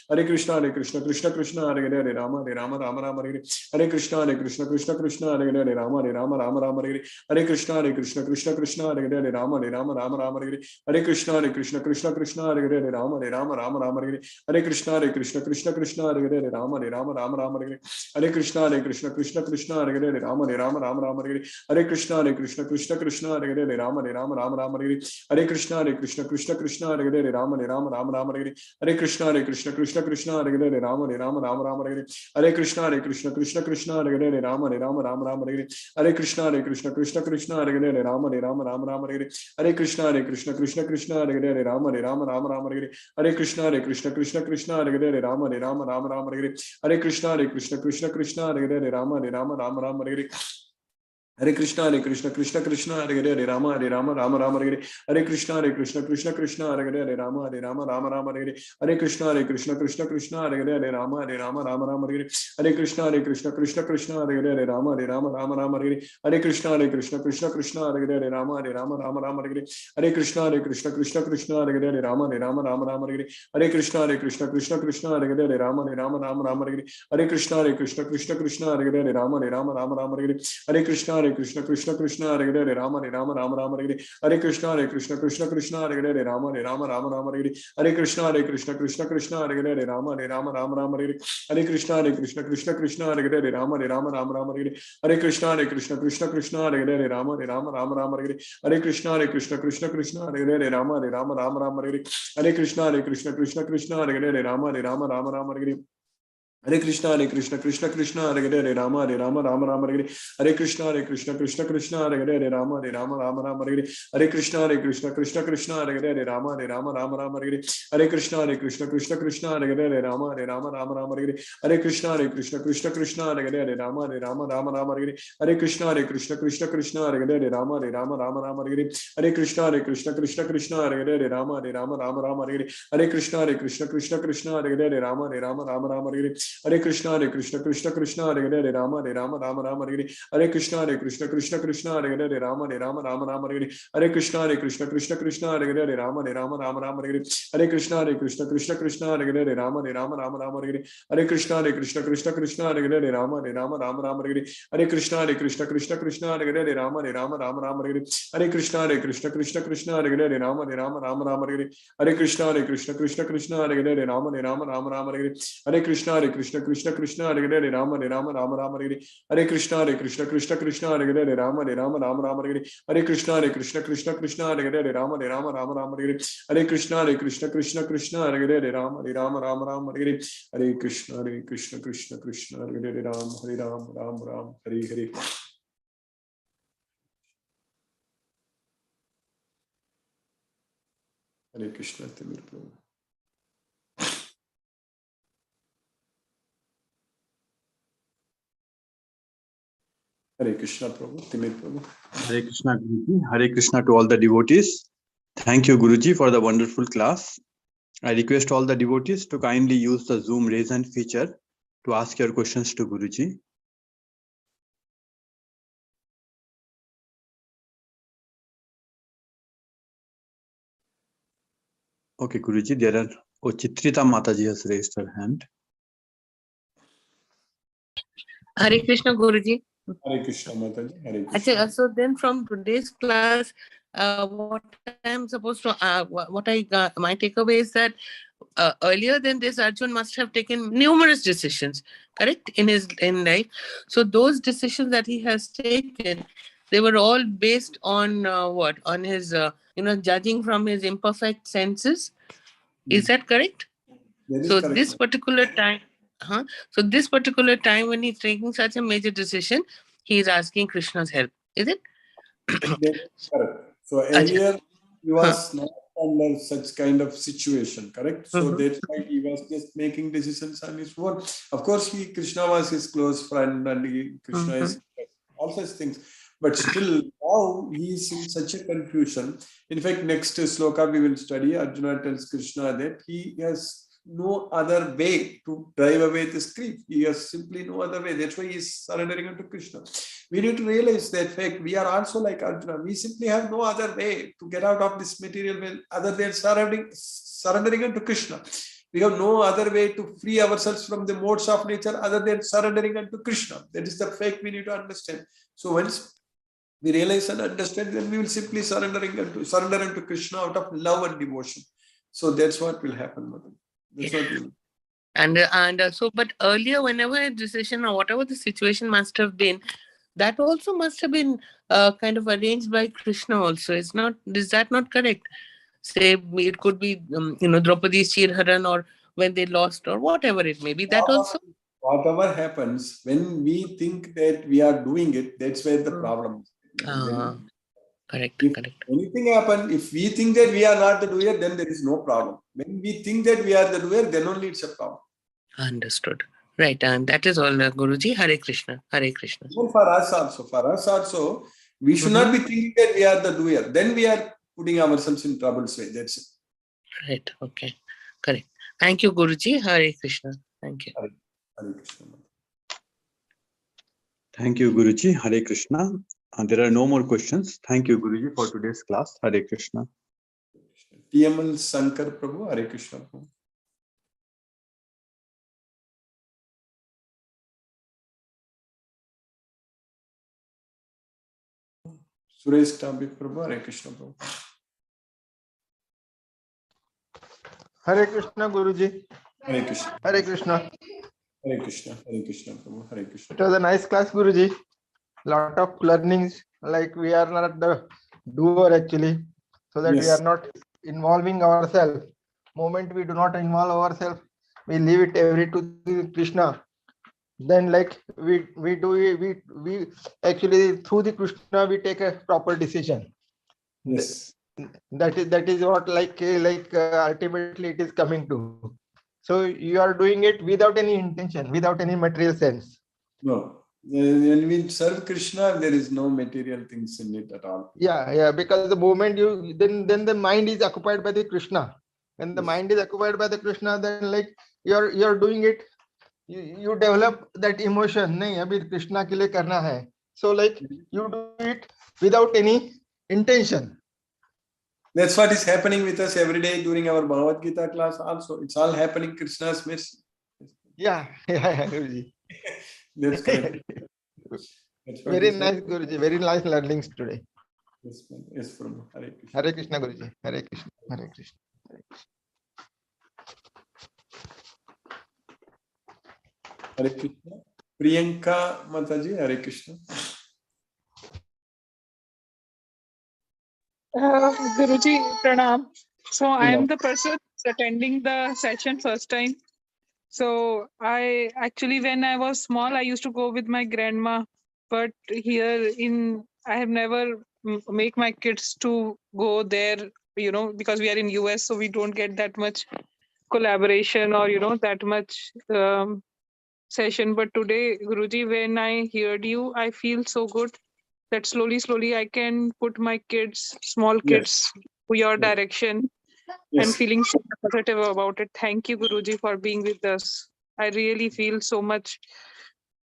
Hare Krishna, Krishna Krishna, Hare Rama, Rama, Hare Krishna, Krishna, Hare Rama, Rama, Hare Krishna, Krishna Krishna, Hare Rama, Rama, Hare Krishna, Krishna Krishna, Hare Rama, Rama, Hare Krishna, Krishna Krishna, Hare Rama, Rama, Hare Krishna, Krishna Krishna, Hare Rama, Rama, Hare Krishna, Krishna Krishna, Hare Rama, Rama, Hare Krishna, Krishna Krishna, Hare Rama, Rama, Hare Krishna, Krishna Krishna, Hare Rama, Rama, Hare Krishna, Krishna Krishna, Hare Rama, Rama, Hare Krishna, Krishna Krishna, Hare Rama, Rama, Hare Krishna, Krishna, Hare Rama, Rama, Hare Krishna, Krishna, Hare Rama, Rama, Hare Krishna, Krishna, Hare Rama, Rama, Hare Krishna, Krishna, Hare Rama, Rama, Hare Krishna, Krishna, Hare Rama, Rama, Hare Krishna, Krishna, Hare Rama, Rama, Hare Krishna, Krishna, Hare Rama, Rama, Hare Krishna, Krishna, Hare Rama, Rama, Hare Krishna, Krishna, Hare Rama, Rama, Hare Krishna, Krishna, Hare Rama, Rama, Hare Krishna, Krishna, Hare Rama, Rama, Hare Krishna, Krishna, Hare Rama, Rama, Hare Krishna, Krishna, Hare Rama, Rama, Hare Krishna, Krishna, Hare Rama, Rama, Hare Krishna, Krishna Krishna, Hare Rama, Rama, Hare Hare Krishna, Krishna Krishna, Hare Rama, Rama Rama, Hare Krishna, Krishna Krishna, Hare Rama, Rama, Hare Krishna, Krishna, Hare Rama, Rama, Hare Krishna, Krishna, Hare Rama, Rama, Hare Krishna, Krishna, Hare Rama, Rama, Hare Krishna, Krishna, Hare Rama, Rama, Hare Krishna, Krishna, Hare Rama, Rama, Hare Krishna, Krishna, Hare Rama, Rama, Hare Krishna, Krishna, Hare Rama, Rama, Hare Krishna, Krishna, Hare Rama, Rama, Hare Krishna, Krishna, Hare Rama, Rama, Hare Krishna, Krishna, Hare Rama, Rama, Hare Krishna, Krishna, Hare Rama, Rama, Hare Krishna, Krishna, Hare Rama, Rama, Hare Krishna, Krishna, Hare Rama, Rama, Hare Krishna, Krishna, Hare Rama, Rama, Hare Krishna, Krishna, Hare Rama, Rama, Hare Krishna, Krishna, Hare Rama, Rama, Hare Krishna, Krishna, Hare Rama, Rama, Hare Krishna, Krishna, Hare Rama, Rama, Hare Krishna, Krishna, Hare Rama, Ram, Hare. Hare Krishna, Timur Prabhu. Hare Krishna, Prabhu, Timur Prabhu. Hare Krishna, Guruji. Hare Krishna to all the devotees. Thank you, Guruji, for the wonderful class. I request all the devotees to kindly use the Zoom raise hand feature to ask your questions to Guruji. Okay, Guruji, there are Chitrita Mataji has raised her hand. Hare Krishna, Guruji. Hare Krishna, Mataji. Hare Krishna. Achha, so then from today's class, what I'm supposed to, what I got, my takeaway is that earlier than this, Arjun must have taken numerous decisions, correct, in his life. So those decisions that he has taken, they were all based on what? On his, judging from his imperfect senses. Is that correct? So correct. this particular time, so this particular time when he's taking such a major decision, he is asking Krishna's help. Is it? That's correct. So earlier he was not under such kind of situation, correct? So that's why he was just making decisions on his own. Of course, Krishna was his close friend, and Krishna is all such things. But still, now he is in such a confusion. In fact, next sloka we will study. Arjuna tells Krishna that he has no other way to drive away this grief. He has simply no other way. That's why he is surrendering unto Krishna. We need to realize that fact. We are also like Arjuna. We simply have no other way to get out of this material world other than surrendering unto Krishna. We have no other way to free ourselves from the modes of nature other than surrendering unto Krishna. That is the fact we need to understand. So once we realize and understand, then we will simply surrender unto Krishna out of love and devotion. So that's what will happen, Mother. That's what will. And so, but earlier, whenever a decision or whatever the situation must have been, that also must have been kind of arranged by Krishna also. Is that not correct? Say it could be, Draupadi's Chirharan, or when they lost, or whatever it may be. That also. Whatever happens, when we think that we are doing it, that's where the problem is. Correct. Anything happen, if we think that we are not the doer, then there is no problem. When we think that we are the doer, then only it's a problem. Understood. Right, and that is all, Guruji. Hare Krishna. Hare Krishna. Even for us also, we should not be thinking that we are the doer. Then we are putting ourselves in trouble's way. That's it. Right. Okay. Correct. Thank you, Guruji. Hare Krishna. Thank you. Hare Krishna. Thank you, Guruji. Hare Krishna. And there are no more questions. Thank you, Guruji, for today's class. Hare Krishna. TML Sankar Prabhu. Hare Krishna. Prabhu. Suresh Tambi Prabhu. Hare Krishna. Prabhu. Hare Krishna, Guruji. Hare Krishna. Hare Krishna. Hare Krishna. Hare Krishna. Prabhu. Hare Krishna. It was a nice class, Guruji. Lot of learnings. Like we are not the doer actually, so that we are not involving ourselves. Moment we do not involve ourselves, we leave it every to the Krishna, then like we do it, we actually through the Krishna we take a proper decision. Yes. That is what ultimately it is coming to. So you are doing it without any intention, without any material sense. No. When we serve Krishna, there is no material things in it at all. Yeah, because the moment you then the mind is occupied by the Krishna. When the Yes. mind is occupied by the Krishna, then like you're doing it, you develop that emotion. Nahi, abhi Krishna ke liye karna hai. So like you do it without any intention. That's what is happening with us every day during our Bhagavad Gita class also. It's all happening Krishna's mercy. Yeah, Guruji. That's correct. That's what Very is nice, happening. Guruji. Very nice learnings today. Yes, ma'am. Yes, Prabhu. Hare Krishna. Hare Krishna, Guruji. Hare Krishna. Hare Krishna. Hare Krishna. Hare Krishna. Priyanka Mataji, Hare Krishna. Guruji, pranam. So I am Pranam. the person attending the session first time. So I actually, when I was small, I used to go with my grandma. But here I have never make my kids to go there, because we are in US, so we don't get that much collaboration or, that much session. But today, Guruji, when I heard you, I feel so good that slowly I can put my kids, small Yes. kids, to your Yes. direction and Yes. feeling so positive about it. Thank you, Guruji, for being with us. I really feel so much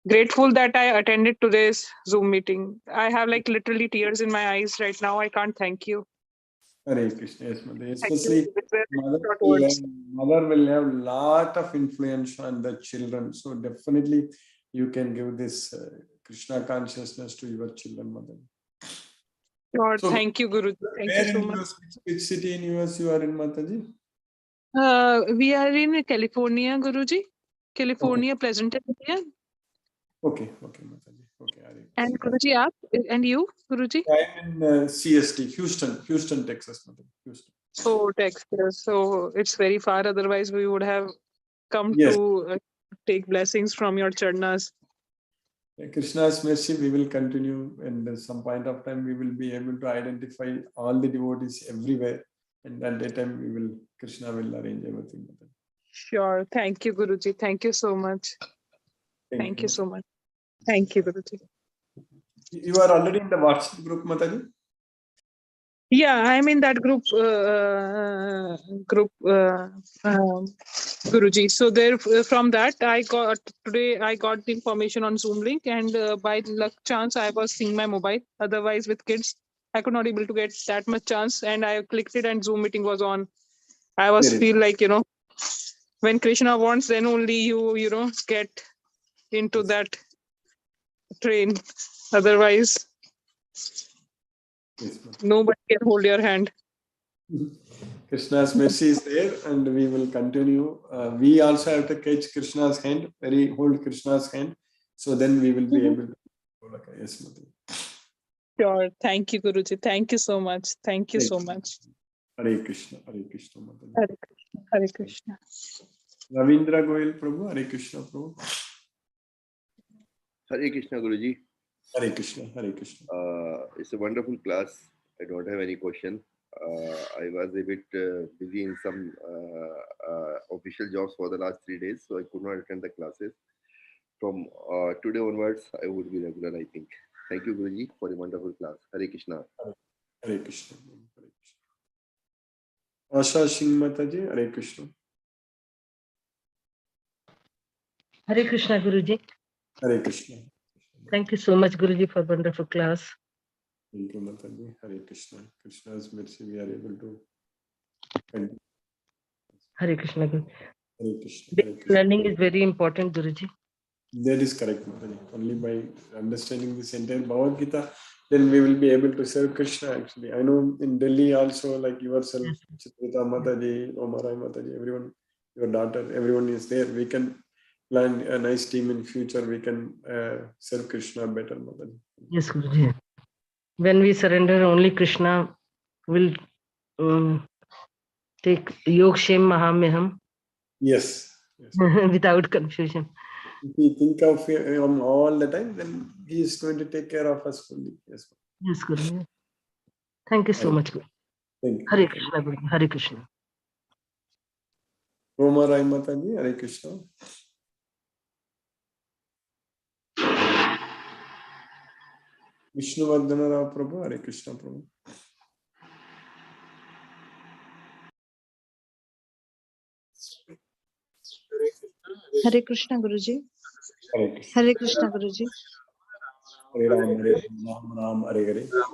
grateful that I attended today's Zoom meeting. I have like literally tears in my eyes right now. I can't thank you. Hare Krishna. Yes, Mother. Thank Especially you. With very mother short will words. have, mother will have lot of influence on the children. So definitely you can give this Krishna consciousness to your children, Mother. Sure. So Thank you, Guruji. Thank you where so in much. US, which city in US you are in, Mataji? We are in California, Guruji. California, Pleasanton area. Okay, Mataji. Okay, Hare And Krishna. Guruji, and you, Guruji? I'm in CST, Houston, Texas, Mataji. Houston. So Texas. So it's very far. Otherwise, we would have come Yes. to take blessings from your charnas. Krishna's mercy, we will continue, and at some point of time we will be able to identify all the devotees everywhere, and at that time Krishna will arrange everything. Sure. Thank you, Guruji. Thank you so much. Thank you so much. Thank you, Guruji. You are already in the WhatsApp group, Mataji? Yeah, I'm in that group, Guruji. So there, from that, I got the information on Zoom link, and by luck chance, I was seeing my mobile. Otherwise, with kids, I could not able to get that much chance, and I clicked it, and Zoom meeting was on. I was Very feel like when Krishna wants, then only you get into that train. Otherwise, Yes, nobody can hold your hand. Krishna's mercy is there, and we will continue. We also have to catch Krishna's hand, hold Krishna's hand, so then we will be able to. Yes, Mataji. Sure. Thank you, Guruji. Thank you so much. Thank you so much. Hare Krishna, Mataji. Hare Krishna. Hare Krishna. Ravindra Goyal Prabhu, Hare Krishna Prabhu. Hare Krishna, Guruji. Hare Krishna, Hare Krishna. It's a wonderful class. I don't have any question. I was a bit busy in some official jobs for the last 3 days, so I could not attend the classes. From today onwards, I would be regular, I think. Thank you, Guruji, for a wonderful class. Hare Krishna. Hare Krishna. Hare Krishna. Asha Singh Mataji, Hare Krishna. Hare Krishna, Guruji. Hare Krishna. Thank you so much, Guruji, for wonderful class. Thank you, Mataji. Hare Krishna. Krishna's mercy, we are able to continue. Hare Krishna, Guruji. Hare Krishna. Hare Krishna. Learning is very important, Guruji. That is correct, Mataji. Only by understanding this entire Bhagavad Gita, then we will be able to serve Krishna actually. I know in Delhi also, like yourself, Chitrita Mataji, Omarai Mataji, everyone, your daughter, everyone is there. We can plan a nice team in future. We can serve Krishna better, Mataji. Yes, Guruji. When we surrender, only Krishna will take Yog Shem Mahameham. Yes. yes. without confusion. If we think of him all the time, then he is going to take care of us fully. Yes. Yes, Guruji. Thank you so much, Guru. Thank you. Hare Krishna, Guruji. Hare Krishna. Roma Rai Mataji, Hare Krishna. Vishnuvardhana Rao Prabhu, Hare Krishna Prabhu. Hare Krishna Guruji. Hare Krishna. Hare Krishna Guruji. Hare Ram, Hare Ram, Ram, Hare Hare. Hare Hare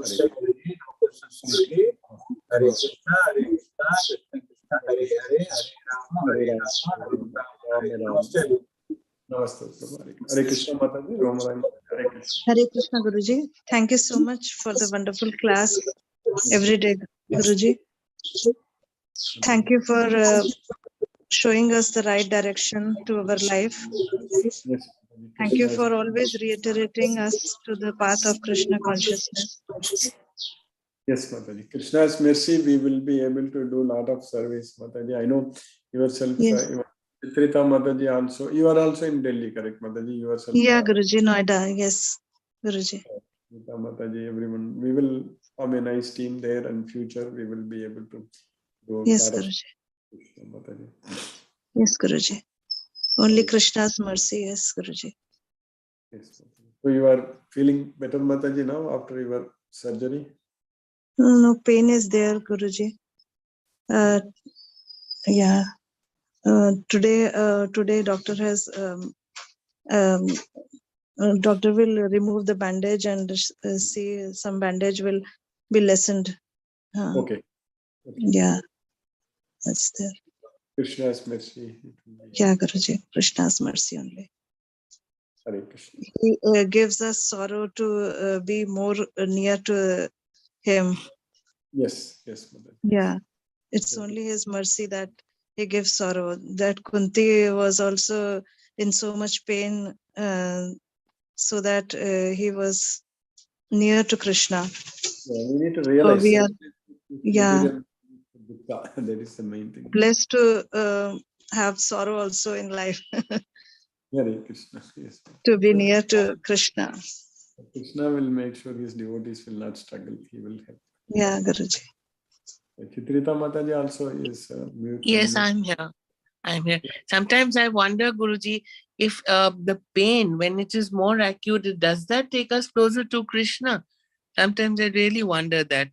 Krishna, Hare Krishna, Krishna Krishna, Hare Hare, Hare Rama, Hare Rama. Namaste, Prabhu. Hare Krishna Mataji, Roma Rai Mataji, Hare Krishna. Hare Krishna Guruji. Thank you so much for the wonderful class every day, Guruji. Thank you for showing us the right direction to our life. Yes. Thank you for always reiterating us to the path of Krishna consciousness. Yes, Mataji. Krishna's mercy, we will be able to do a lot of service, Mataji. I know yourself, Yes. Chitrita Mataji also. You are also in Delhi, correct, Mataji? Yourself. Yeah, Guruji, Noida. Yes, Guruji. Chitrita Mataji, everyone. We will form a nice team there, and future we will be able to do Yes, a lot of Guruji. Krishna, Mataji. Yes, Guruji. Only Krishna's mercy. Yes, Guruji. Yes, Mataji. So you are feeling better, Mataji, now after your surgery? No pain is there, Guruji. Yeah. Today doctor has doctor will remove the bandage and see some bandage will be lessened. Okay. Yeah, that's there. Krishna's mercy. It will be. Yeah, Guruji, Krishna's mercy only. Hare Krishna. He gives us sorrow to be more near to him. Yes, Mataji. Yeah, it's only his mercy that he gives sorrow. That Kunti was also in so much pain, so that he was near to Krishna. Yeah, we need to realize we are, yeah. That is the main thing. blessed to have sorrow also in life, Hare Krishna. Yes. to be near to Krishna. Krishna will make sure his devotees will not struggle. He will help. Yeah, Guruji. Chitrita Mataji also is mute. Yes, I'm here. I'm here. Sometimes I wonder, Guruji, if the pain, when it is more acute, does that take us closer to Krishna? Sometimes I really wonder that,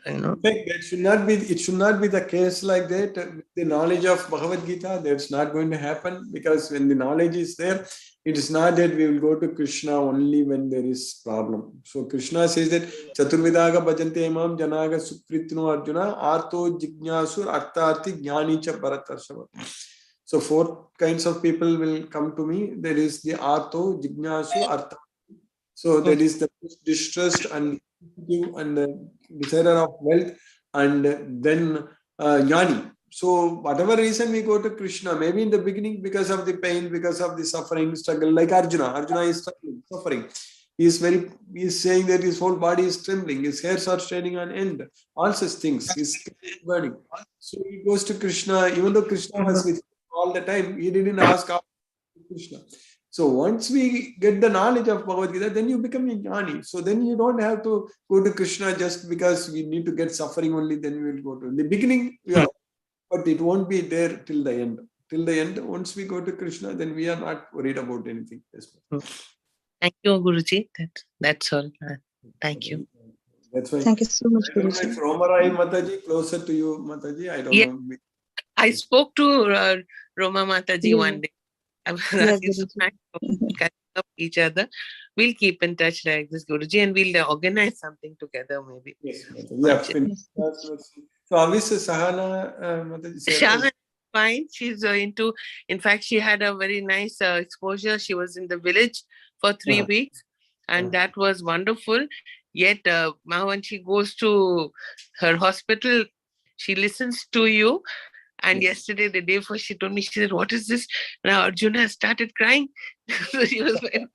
In fact, it should not be the case like that. The knowledge of Bhagavad Gita, that's not going to happen, because when the knowledge is there, it is not that we will go to Krishna only when there is problem. So Krishna says that Chaturvidaga bhajante imam janaga supritno arjuna arto jignasur artharthi jnani cha bharatarshava. So 4 kinds of people will come to me. There is the arto, jignasu, artha. So that is the distressed and desirer of wealth, and then jnani. So whatever reason we go to Krishna, maybe in the beginning because of the pain, because of the suffering, struggle, like Arjuna. Arjuna is suffering. He is saying that his whole body is trembling, his hairs are standing on end, all such things. He's burning. So he goes to Krishna, even though Krishna was with him all the time, he didn't ask after Krishna. So once we get the knowledge of Bhagavad Gita, then you become a jnani. So then you don't have to go to Krishna just because we need to get suffering only, then we will go to. In the beginning, yeah, but it won't be there till the end. Till the end, once we go to Krishna, then we are not worried about anything. Thank you, Guruji. That's all. Thank you. That's why. Thank you so much, I don't know if Romarai Mataji, closer to you, Mataji. I don't know. I spoke to Roma Mataji one day. I was asking so nice to catch up each other. We'll keep in touch like this, Guruji, and we'll organize something together maybe. Yes, Mataji. Yeah, so how is Sahana Mataji? Sahana is fine. She's in fact, she had a very nice exposure. She was in the village for 3 weeks, and that was wonderful. Yet now when she goes to her hospital, she listens to you. And yesterday, the day before, she told me, she said, "What is this?" Now Arjuna started crying. So she was very.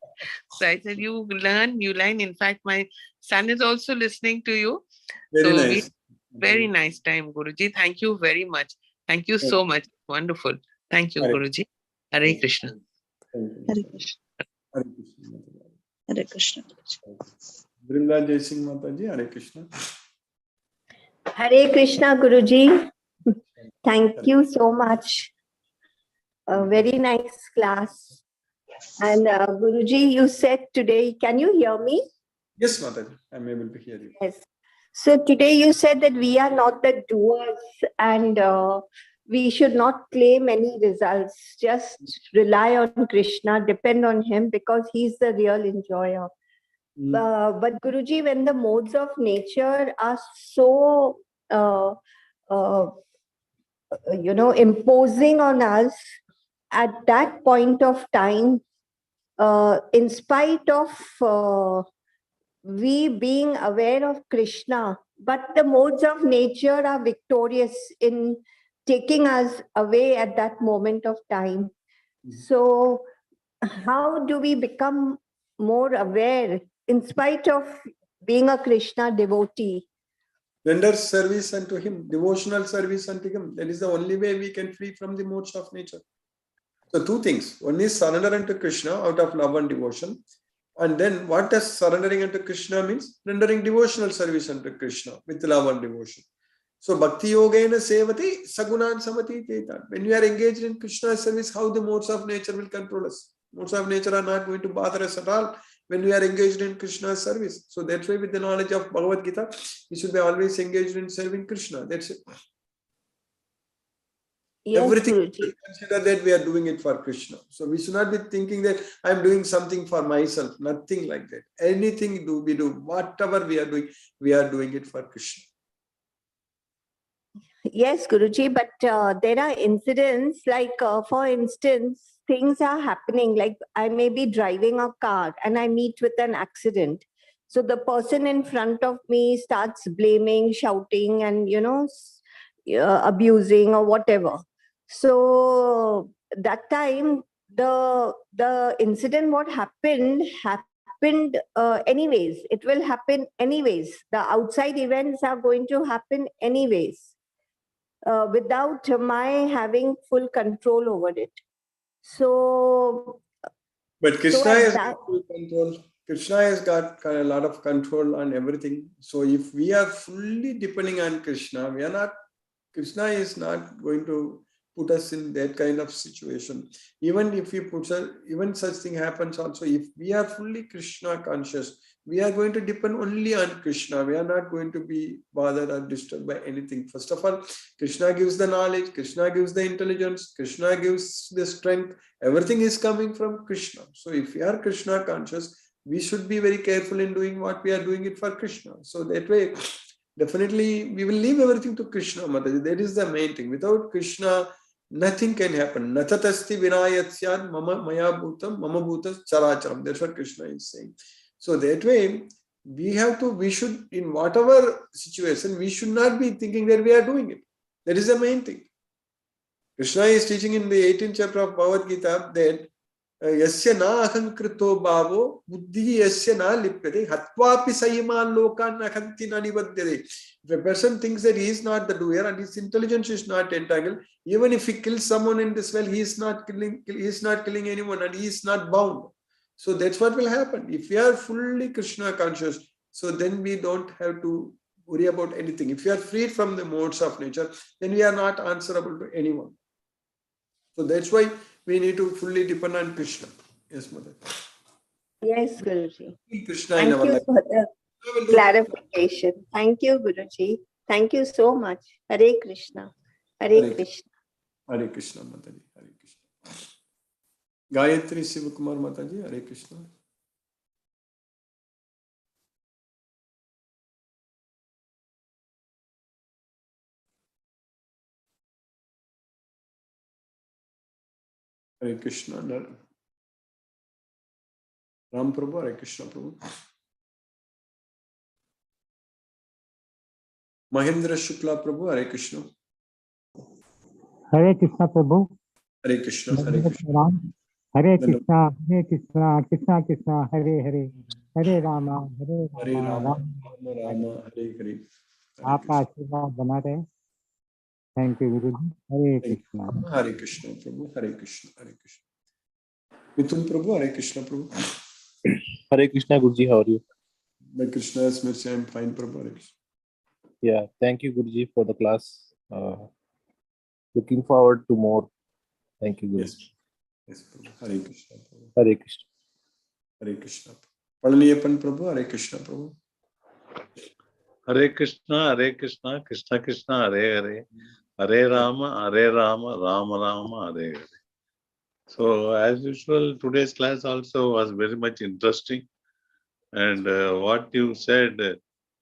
So I said, "You learn. In fact, my son is also listening to you." Very nice. Very nice time, Guruji. Thank you very much. Thank you so much. Wonderful. Thank you, Hare Guruji. Hare Krishna. Thank you. Hare Krishna. Hare Krishna, Mataji. Hare Krishna. Vrinda Jai Singh Mataji, Hare Krishna. Hare Krishna, Guruji. Thank you so much. A very nice class. And Guruji, you said today, can you hear me? Yes, Mataji, I'm able to hear you. Yes. So today you said that we are not the doers and we should not claim any results. Just rely on Krishna, depend on him because he's the real enjoyer. But Guruji, when the modes of nature are so, imposing on us, at that point of time, in spite of we being aware of Krishna, but the modes of nature are victorious in taking us away at that moment of time. So how do we become more aware in spite of being a Krishna devotee? Render service unto him, devotional service unto him. That is the only way we can free from the modes of nature. So two things. One is surrender unto Krishna out of love and devotion. And then what does surrendering unto Krishna means? Rendering devotional service unto Krishna with love and devotion. So Bhakti Yogena Sevati Sagunan Samati Tetan. When we are engaged in Krishna's service, how the modes of nature will control us? Modes of nature are not going to bother us at all when we are engaged in Krishna's service. So that's why with the knowledge of Bhagavad Gita, we should be always engaged in serving Krishna. That's it. Yes, Everything Guruji. consider that we are doing it for Krishna. So we should not be thinking that I'm doing something for myself. Nothing like that. Anything we do, whatever we are doing it for Krishna. Yes, Guruji, but there are incidents like, for instance, things are happening, like I may be driving a car and I meet with an accident. So the person in front of me starts blaming, shouting, and, abusing or whatever. So that time, the incident, what happened anyways. It will happen anyways. The outside events are going to happen anyways. Without my having full control over it. So, But Krishna so at has that, got full control. Krishna has got a lot of control on everything. So if we are fully depending on Krishna, Krishna is not going to put us in that kind of situation. Even if we even such thing happens also, if we are fully Krishna conscious, we are going to depend only on Krishna. We are not going to be bothered or disturbed by anything. First of all, Krishna gives the knowledge, Krishna gives the intelligence, Krishna gives the strength. Everything is coming from Krishna. So if we are Krishna conscious, we should be very careful in doing what we are doing it for Krishna. So that way, definitely we will leave everything to Krishna, Mataji. That is the main thing. Without Krishna, nothing can happen. Natatasti vinayatsyan mama maya bhutam mama bhutas characharam. That's what Krishna is saying. So that way, we should, in whatever situation, we should not be thinking that we are doing it. That is the main thing. Krishna is teaching in the 18th chapter of Bhagavad Gita that Yasya na ahankrito bhavo buddhi yasya na lipyate hatvapi sayiman lokan akhanti na nivadyate. If a person thinks that he is not the doer and his intelligence is not entangled, even if he kills someone in this well, he is not killing anyone and he is not bound. So that's what will happen. If we are fully Krishna conscious, so then we don't have to worry about anything. If we are freed from the modes of nature, then we are not answerable to anyone. So that's why we need to fully depend on Krishna. Yes, Mother. yes, Guruji. Krishna in Thank our you life. for the clarification. Thank you, Guruji. Thank you so much. Hare Krishna. Hare Krishna. Hare Krishna, Mataji. Hare Krishna. Gayatri Sivakumar Mataji. Hare Krishna. Hare Krishna. Ram Prabhu. Hare Krishna Prabhu. Mahendra Shukla Prabhu. Hare Krishna. Hare Krishna Prabhu. Hare Krishna. Hare Krishna. Hare Krishna, Hare Krishna, Krishna Krishna, Hare Hare, Hare Rama, Hare Rama, Rama Rama, Hare Hare. आपका आशीर्वाद बना रहे। Thank you, Guruji. Hare Thank Krishna. you. Hare Krishna, Prabhu. Hare Krishna. Hare Krishna. Mithun Prabhu, Hare Krishna, Prabhu. Hare Krishna, Guruji, how are you? By Krishna's mercy, I am fine, Prabhu. Hare Krishna. Yeah, thank you, Guruji, for the class. Looking forward to more. Thank you, Guruji. Yes. Yes, Prabhu. Hare Krishna, Prabhu. Hare Krishna. Hare Krishna. Palaniappan Prabhu, Hare Krishna, Prabhu. Hare Krishna, Krishna Krishna, Hare Hare, Hare Rama, Rama Rama, Hare Hare. So, as usual, today's class also was very much interesting. And what you said,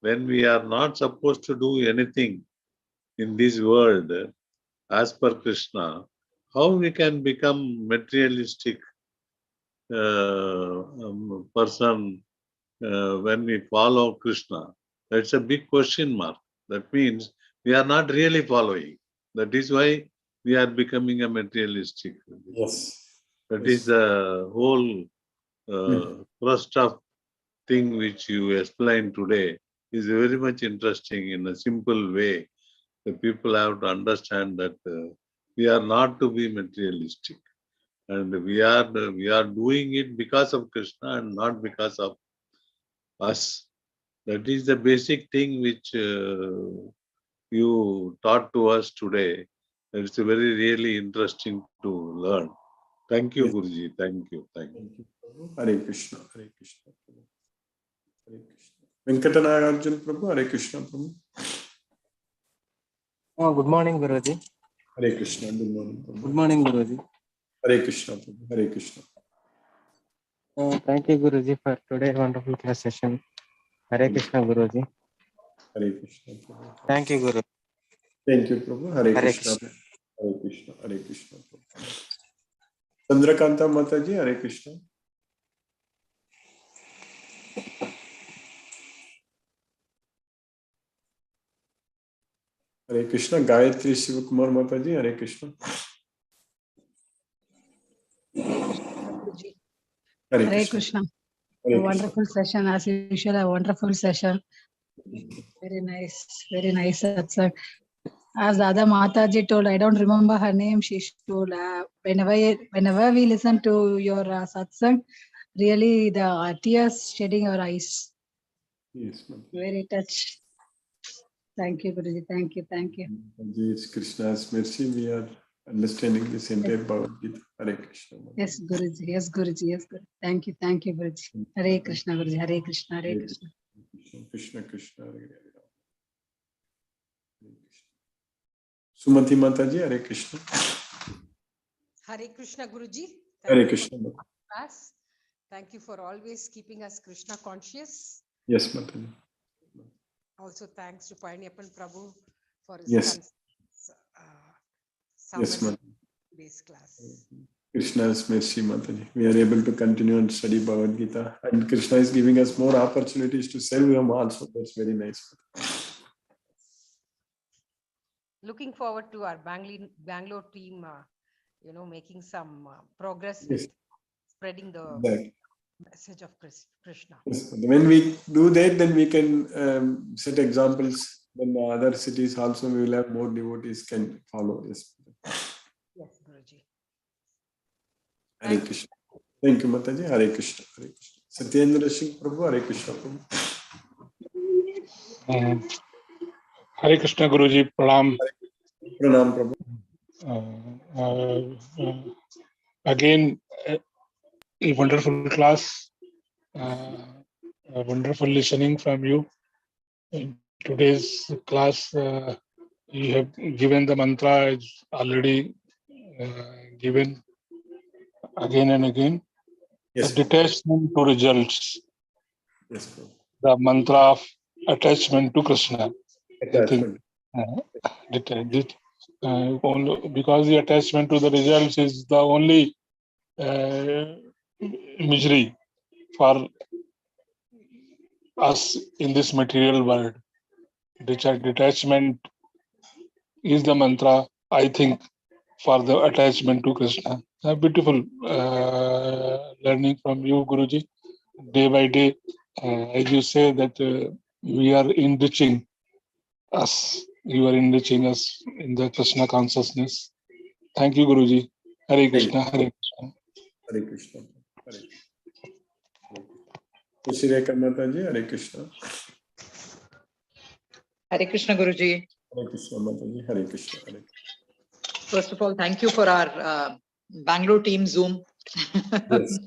when we are not supposed to do anything in this world, as per Krishna, how we can become materialistic person when we follow Krishna? That's a big question mark. That means we are not really following. That is why we are becoming a materialistic. Yes. That Yes. is the whole thrust of thing which you explained today is very much interesting in a simple way. The people have to understand that we are not to be materialistic, and we are doing it because of Krishna and not because of us. That is the basic thing which you taught to us today. It's very really interesting to learn. Thank you, Yes. Guruji. Thank you. Thank you. Thank you, Prabhu. Hare Krishna. Hare Krishna, Prabhu. Hare Krishna. Venkatanagarjan Prabhu, Hare Krishna, Prabhu. Oh, good morning, Guruji. Hare Krishna. Good morning, Prabhu. Good morning, Guruji. Hare Krishna, Prabhu. Hare Krishna. Thank you, Guruji, for today's wonderful class session. Hare Krishna, Guruji. Hare Krishna, Prabhu. Thank you, Guru. Thank you, Prabhu. Hare Hare Krishna. Krishna. Hare Krishna. Hare Krishna, Prabhu. Chandrakanta Mataji, Hare Krishna. Hare Krishna. Gayatri Shivakumar Mataji, Hare Krishna. Guruji. Hare Hare Krishna. Krishna. Hare A Krishna. wonderful session, as usual, a wonderful session. Very nice satsang. As Dada Mataji told, I don't remember her name, she told, whenever we listen to your satsang, really the tears shedding our eyes. Yes, Mataji. Very touched. Thank you, Guruji. Thank you. Mataji, it's Krishna's mercy. We are understanding this entire Bhagavad Gita. Hare Krishna. Mataji. Yes, Guruji. Yes, Guruji. Thank you, Guruji. Hare Krishna, Guruji. Hare Krishna, Hare Krishna. Krishna Krishna, Hare Hare. Hare Krishna. Sumati Mataji, Hare Krishna. Hare Krishna, Guruji. Hare Krishna. Class. Thank you for always keeping us Krishna conscious. Yes, Mataji. Also, thanks to Palaniappan Prabhu for his Yes. Yes, summary Mataji. today's class. Krishna's mercy, Mataji. We are able to continue and study Bhagavad Gita, and Krishna is giving us more opportunities to serve Him also. That's very nice. Looking forward to our Bangalore team, making some progress Yes. with spreading the Exactly. message of Krishna. Yes. When we do that, then we can set examples. Then other cities also we will have more devotees can follow. Yes. Yes, Guruji. Hare Krishna. Thank you, Mataji. Hare Krishna. Hare Krishna. Satyendra Singh Prabhu, Hare Krishna Prabhu. Hare Krishna, Guruji. Pranam. Pranam Prabhu. Again, a wonderful class, wonderful listening from you. In today's class, you have given the mantra, is already given again and again. Yes, The detachment to results. Yes, Prabhu. The mantra of attachment to Krishna. I think Attachment. only because the attachment to the results is the only misery for us in this material world. Detachment is the mantra, I think, for the attachment to Krishna. A beautiful learning from you, Guruji. Day by day, as you say that we are enriching us you are enriching us in the Krishna consciousness. Thank you, Guruji. Hare Krishna, Hare Krishna. Hare Krishna. Hare Krishna. Shri Mataji, Hare Krishna. Hare Krishna, Guruji. Hare Krishna Mataji, Hare Krishna. Hare Krishna. First of all, thank you for our Bangalore team Zoom. Yes.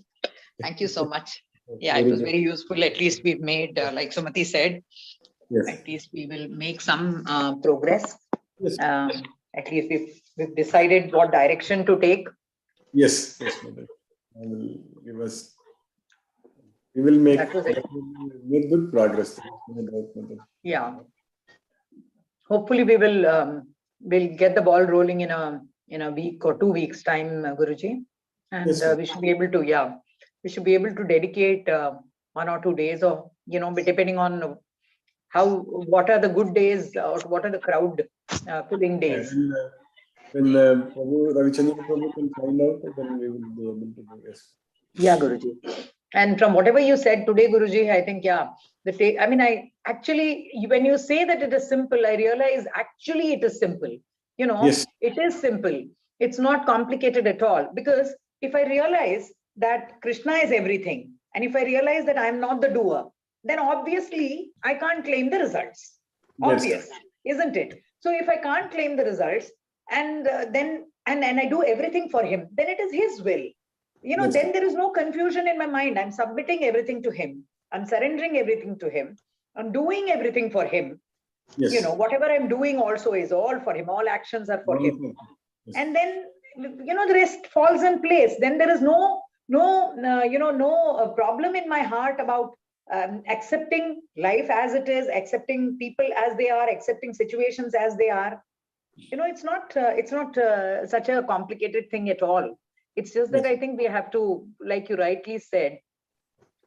Thank you so much. Yeah, it was very useful. At least we've made, like Sumati said, yes. At least we will make some progress. Yes. At least we've decided what direction to take. Yes, yes, Mataji. I will give us. We will make good progress. Yeah. Hopefully, we will we'll get the ball rolling in a week or 2 weeks time, Guruji, and Yes, we should be able to we should be able to dedicate 1 or 2 days, or depending on what are the good days or what are the crowd filling days. When Prabhu Ravichandran Prabhu can find out, then we will be able to do this. Yeah, Guruji. And from whatever you said today, Guruji, I think, I actually, when you say that it is simple, I realize actually it is simple. Yes. It is simple. It's not complicated at all. Because if I realize that Krishna is everything, and if I realize that I'm not the doer, then obviously I can't claim the results. Obvious, isn't it? So if I can't claim the results, and I do everything for him, then it is his will. Then there is no confusion in my mind. I'm submitting everything to him. I'm surrendering everything to him. I'm doing everything for him. Yes. Whatever I'm doing also is all for him. All actions are for him. Yes. And then, the rest falls in place. Then there is no problem in my heart about accepting life as it is, accepting people as they are, accepting situations as they are. It's not such a complicated thing at all. It's just that I think we have to, like you rightly said,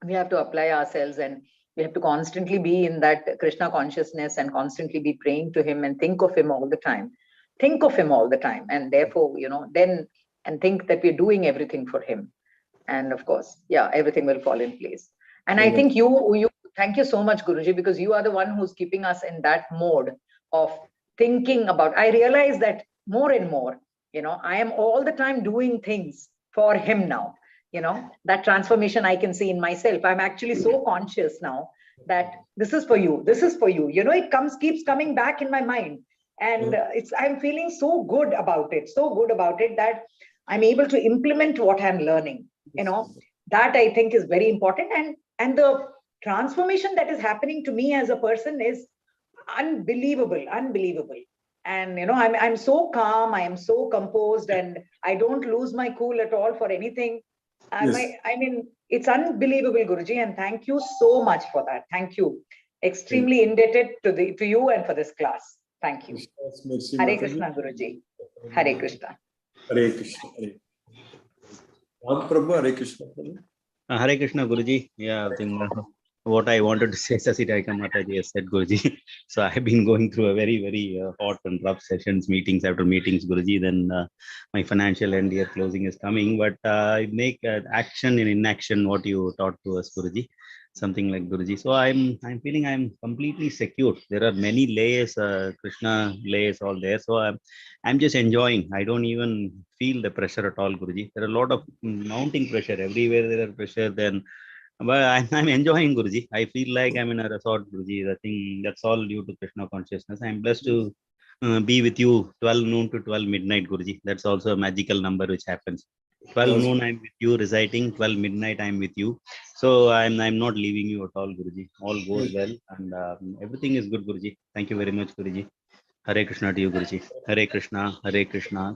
we have to apply ourselves, and we have to constantly be in that Krishna consciousness and constantly be praying to him and think of him all the time. Think of him all the time. And therefore, and think that we're doing everything for him. And of course, everything will fall in place. And I think you thank you so much, Guruji, because you are the one who's keeping us in that mode of thinking about. I realize that more and more, I am all the time doing things for him now. That transformation I can see in myself. I'm actually so conscious now that this is for you. This is for you. It keeps coming back in my mind. And I'm feeling so good about it. So good about it that I'm able to implement what I'm learning. That I think is very important. And the transformation that is happening to me as a person is unbelievable. And I'm so calm, I am so composed, and I don't lose my cool at all for anything. It's unbelievable, Guruji, and thank you so much for that. Thank you. Extremely indebted to you and for this class. Thank you. Hare Krishna, Guruji. Hare Krishna. Hare Krishna. Ram Prabhu, Hare Krishna. Hare Krishna, Guruji. Yeah, I think what I wanted to say, Sasidaika Mataji has said, Guruji. So I've been going through a very, very hot and rough sessions, meetings after meetings, Guruji. Then my financial end year closing is coming, but I make action in inaction what you taught to us, Guruji. Something like Guruji. So I'm feeling I'm completely secure. There are many layers, Krishna layers all there. So I'm just enjoying. I don't even feel the pressure at all, Guruji. There are a lot of mounting pressure everywhere. There are pressure. But I'm enjoying, Guruji. I feel like I'm in a resort, Guruji. I think that's all due to Krishna consciousness. I'm blessed to be with you 12 noon to 12 midnight, Guruji. That's also a magical number which happens. 12 noon I'm with you reciting, 12 midnight I'm with you. So I'm not leaving you at all, Guruji. All goes well, and everything is good, Guruji. Thank you very much, Guruji. Hare Krishna to you, Guruji. Hare Krishna,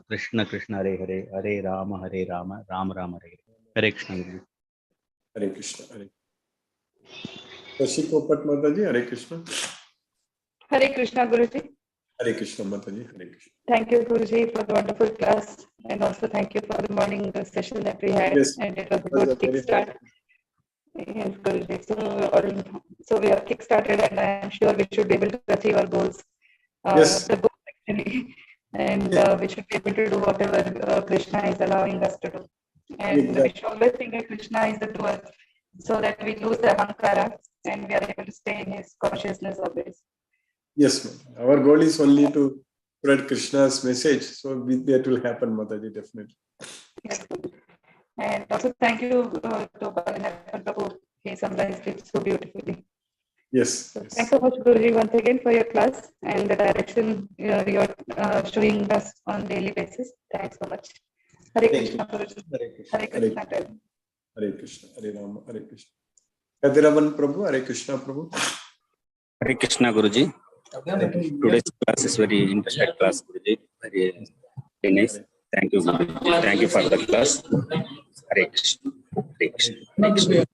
Krishna Krishna, Hare Hare, Hare Rama, Rama Rama, Hare Hare. Hare Krishna, Guruji. Hare Krishna. Hare Shashi Popat Mataji, Hare Krishna. Hare Krishna, Guruji. Hare Krishna, Mataji. Hare Krishna. Thank you, Guruji, for the wonderful class, and also thank you for the morning session that we had. Yes, and it was a good kickstart. Yes, Guruji. So we have kickstarted, and I am sure we should be able to achieve our goals. Yes. The goals actually, and we should be able to do whatever Krishna is allowing us to do. And we should always think that Krishna is the doer, so that we lose the ahankara and we are able to stay in his consciousness always. Yes, ma'am. Our goal is only to spread Krishna's message. So that will happen, Mataji, definitely. Yes. And also thank you to Prabhu. He summarized it so beautifully. Yes. So thanks so much, Guruji, once again for your class and the direction you're showing us on daily basis. Thanks so much. Hare Krishna, Guruji. Hare Krishna. Hare Krishna. Hare Rama. Hare Krishna. Kadiravan Prabhu. Hare Krishna, Prabhu. Hare Krishna, Guruji. Today's class is very interesting class, Guruji. Very nice. Thank you, Guruji. Thank you for the class. Hare Krishna. Hare Krishna. Hare Krishna.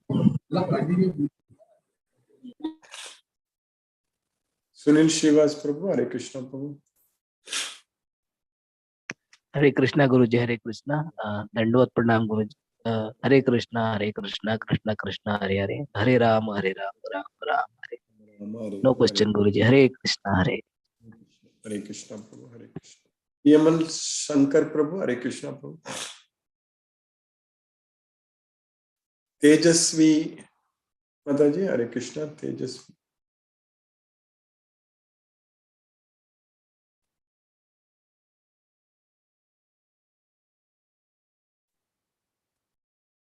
Sunil Srivas Prabhu. Hare Krishna, Prabhu. Hare Krishna, Guruji. Hare Krishna. Dandavat Pranam, Guruji. Hare Krishna, Krishna Krishna, Hare Hare. Hare Rama, Ram Ram, Hare. No question, Guruji. Hare Krishna, Hare. Hare Krishna, Prabhu. Hare Krishna. Yamal Shankar Prabhu. Hare Krishna, Prabhu. Tejasvi Mataji. Hare Krishna. Tejasvi.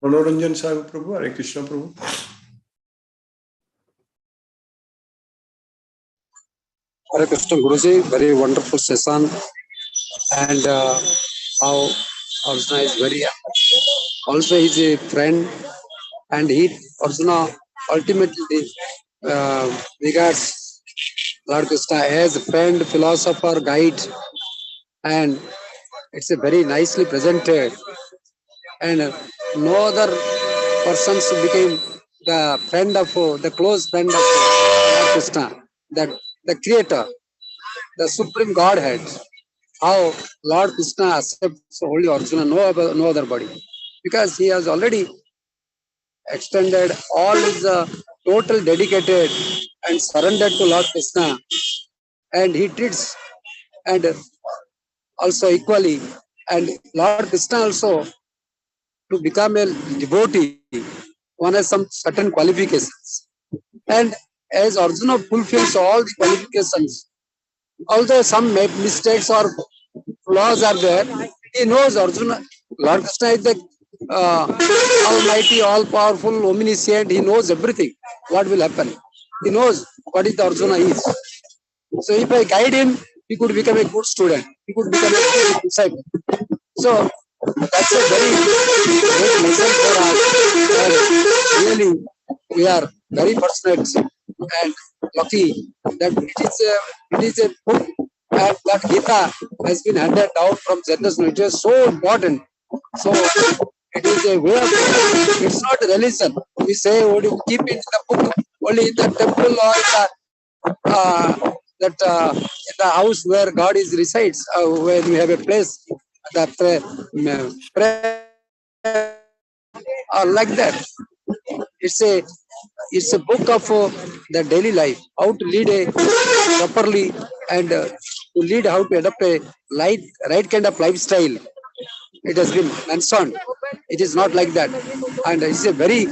Manoranjan Sahu Prabhu. Hare Krishna, Prabhu. Hare Krishna, Guruji. Very wonderful session. And how Arjuna is very, also he's a friend, and he Arjuna ultimately regards Lord Krishna as a friend, philosopher, guide, and it's a very nicely presented. And no other persons became the friend of the close friend of Lord Krishna, that the creator, the supreme Godhead. How Lord Krishna accepts only Arjuna, no other body, because he has already extended all his total dedicated and surrendered to Lord Krishna, and he treats and also equally, and Lord Krishna also, to become a devotee, one has some certain qualifications, and as Arjuna fulfills all the qualifications, although some mistakes or flaws are there, he knows Arjuna. Lord Krishna is the almighty, all-powerful, omniscient. He knows everything, what will happen. He knows what is the Arjuna is. So if I guide him, he could become a good student. He could become a good disciple. So that's a very great lesson for us. And really, we are very fortunate and lucky that it is a book, and that Gita has been handed down from generation. It is so important. So it is a way of, it's not a religion. We say, would you keep it in the book only in the temple or in the house where God is resides, where we have a place that prayer like that. It's a book of the daily life, how to lead a properly, and to lead, how to adopt a right kind of lifestyle. It has been mentioned. It is not like that, and it's a very,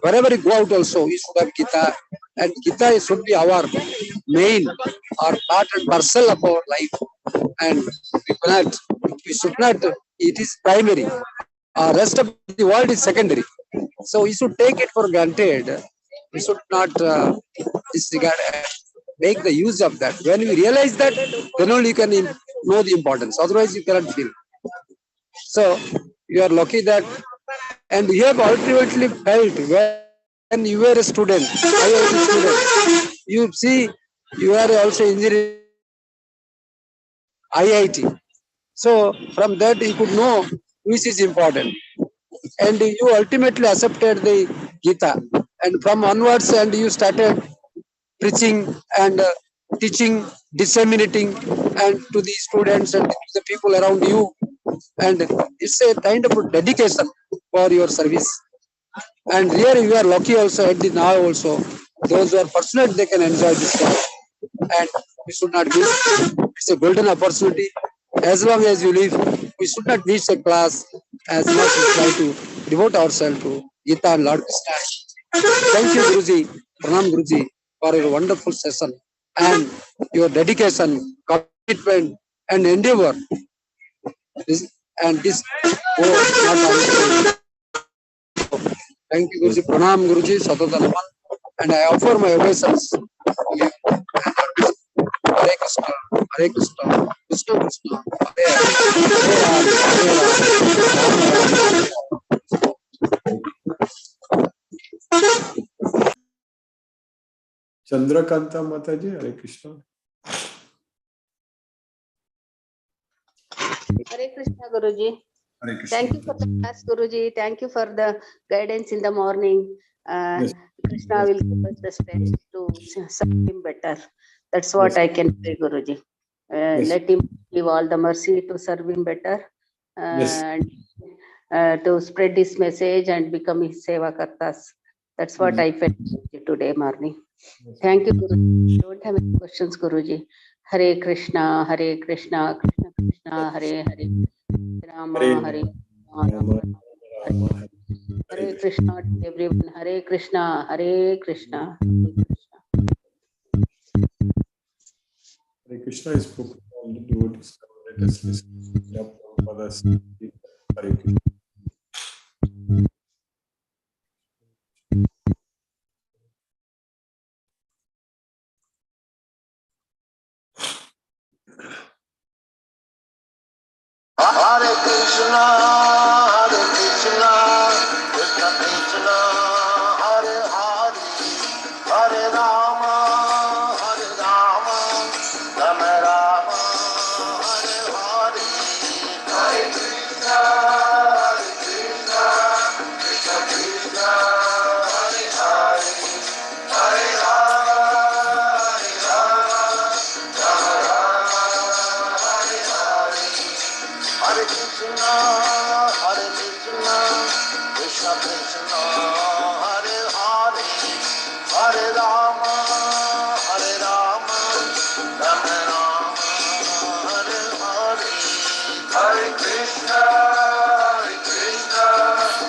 wherever you go out also, you should have Gita, and Gita should be our main or part and parcel of our life, and we should not, it is primary. Rest of the world is secondary. So we should take it for granted. We should not disregard and make the use of that. When we realize that, then only you can know the importance. Otherwise, you cannot feel. So you are lucky that, and you have ultimately felt when you were a student, IIT student. You see, you are also engineering IIT. So from that you could know which is important. And you ultimately accepted the Gita, and from onwards, and you started preaching and teaching, disseminating, and to the students and the people around you, and it's a kind of a dedication for your service. And really you are lucky also at the now also. Those who are fortunate, they can enjoy this life, and we should not miss. It's a golden opportunity. As long as you live, we should not miss a class. As much as try to devote ourselves to Gita and Lord Krishna. Thank you, Guruji. Pranam, Guruji, for your wonderful session. and your dedication, commitment, and endeavor. This not understood. Thank you, Guruji. Pranam, Guruji, Satata Naman. And I offer my obeisance. Hare Krishna, Hare Krishna, Krishna Krishna, Hare Hare, Hare Ram, Chandrakanta Mataji, Hare Krishna. Hare Krishna, Guruji. Hare Krishna. Thank you for the class, Guruji. Thank you for the guidance in the morning. Yes. Krishna will give us the strength to serve him better. That's what Yes. I can say, Guruji. Yes. Let him give all the mercy to serve him better, Yes. and to spread his message and become his seva kartas. That's what I felt today morning. Thank you, Guruji. Don't have any questions, Guruji. Hare Krishna, Hare Krishna, Krishna Krishna, Hare Hare, Rama, Hare Rama, Hare Krishna to everyone. Hare Krishna, Hare Krishna. Hare Krishna is spoken to all the devotees. Let us listen. Hare Krishna. Hare Krishna, Krishna Krishna, Hare Hare, Hare Rama, Rama Rama, Hare Hare. Hare Krishna, Krishna Krishna, Hare Hare, Hare Rama, Rama Rama, Hare Hare. Hare Krishna, Krishna Krishna, Hare Hare, Hare Rama, Rama Rama, Hare Hare. Hare Krishna,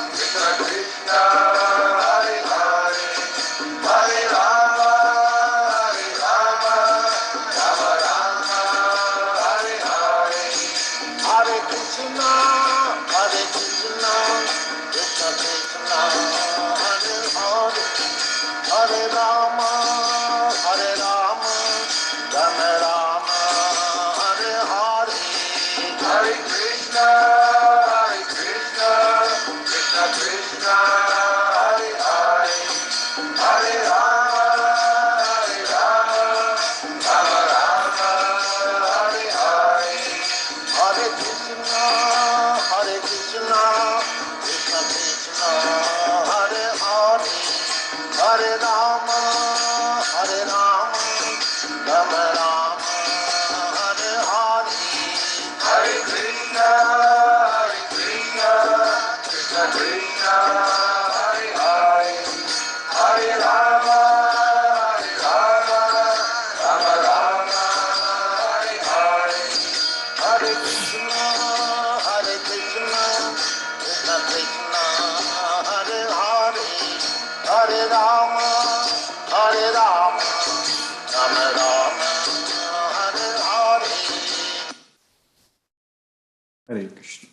Krishna Krishna, Hare Hare, Hare Rama, Rama Rama, Hare Hare. Hare Krishna, Krishna Krishna, Hare Hare, Hare Rama, Rama Rama, Hare Hare. Hare Krishna, Krishna Krishna, Hare Hare, Hare Rama, Rama Rama, Hare Hare. Hare Krishna, Krishna Krishna, Hare Hare, Hare Rama, Rama Rama, Hare Hare. Hare Krishna, Krishna Krishna, Hare Hare, Hare Rama, Rama Rama, Hare Hare. Hare Krishna, Krishna Krishna, Hare Hare, Hare Rama, Rama Rama, Hare Hare. Hare Krishna.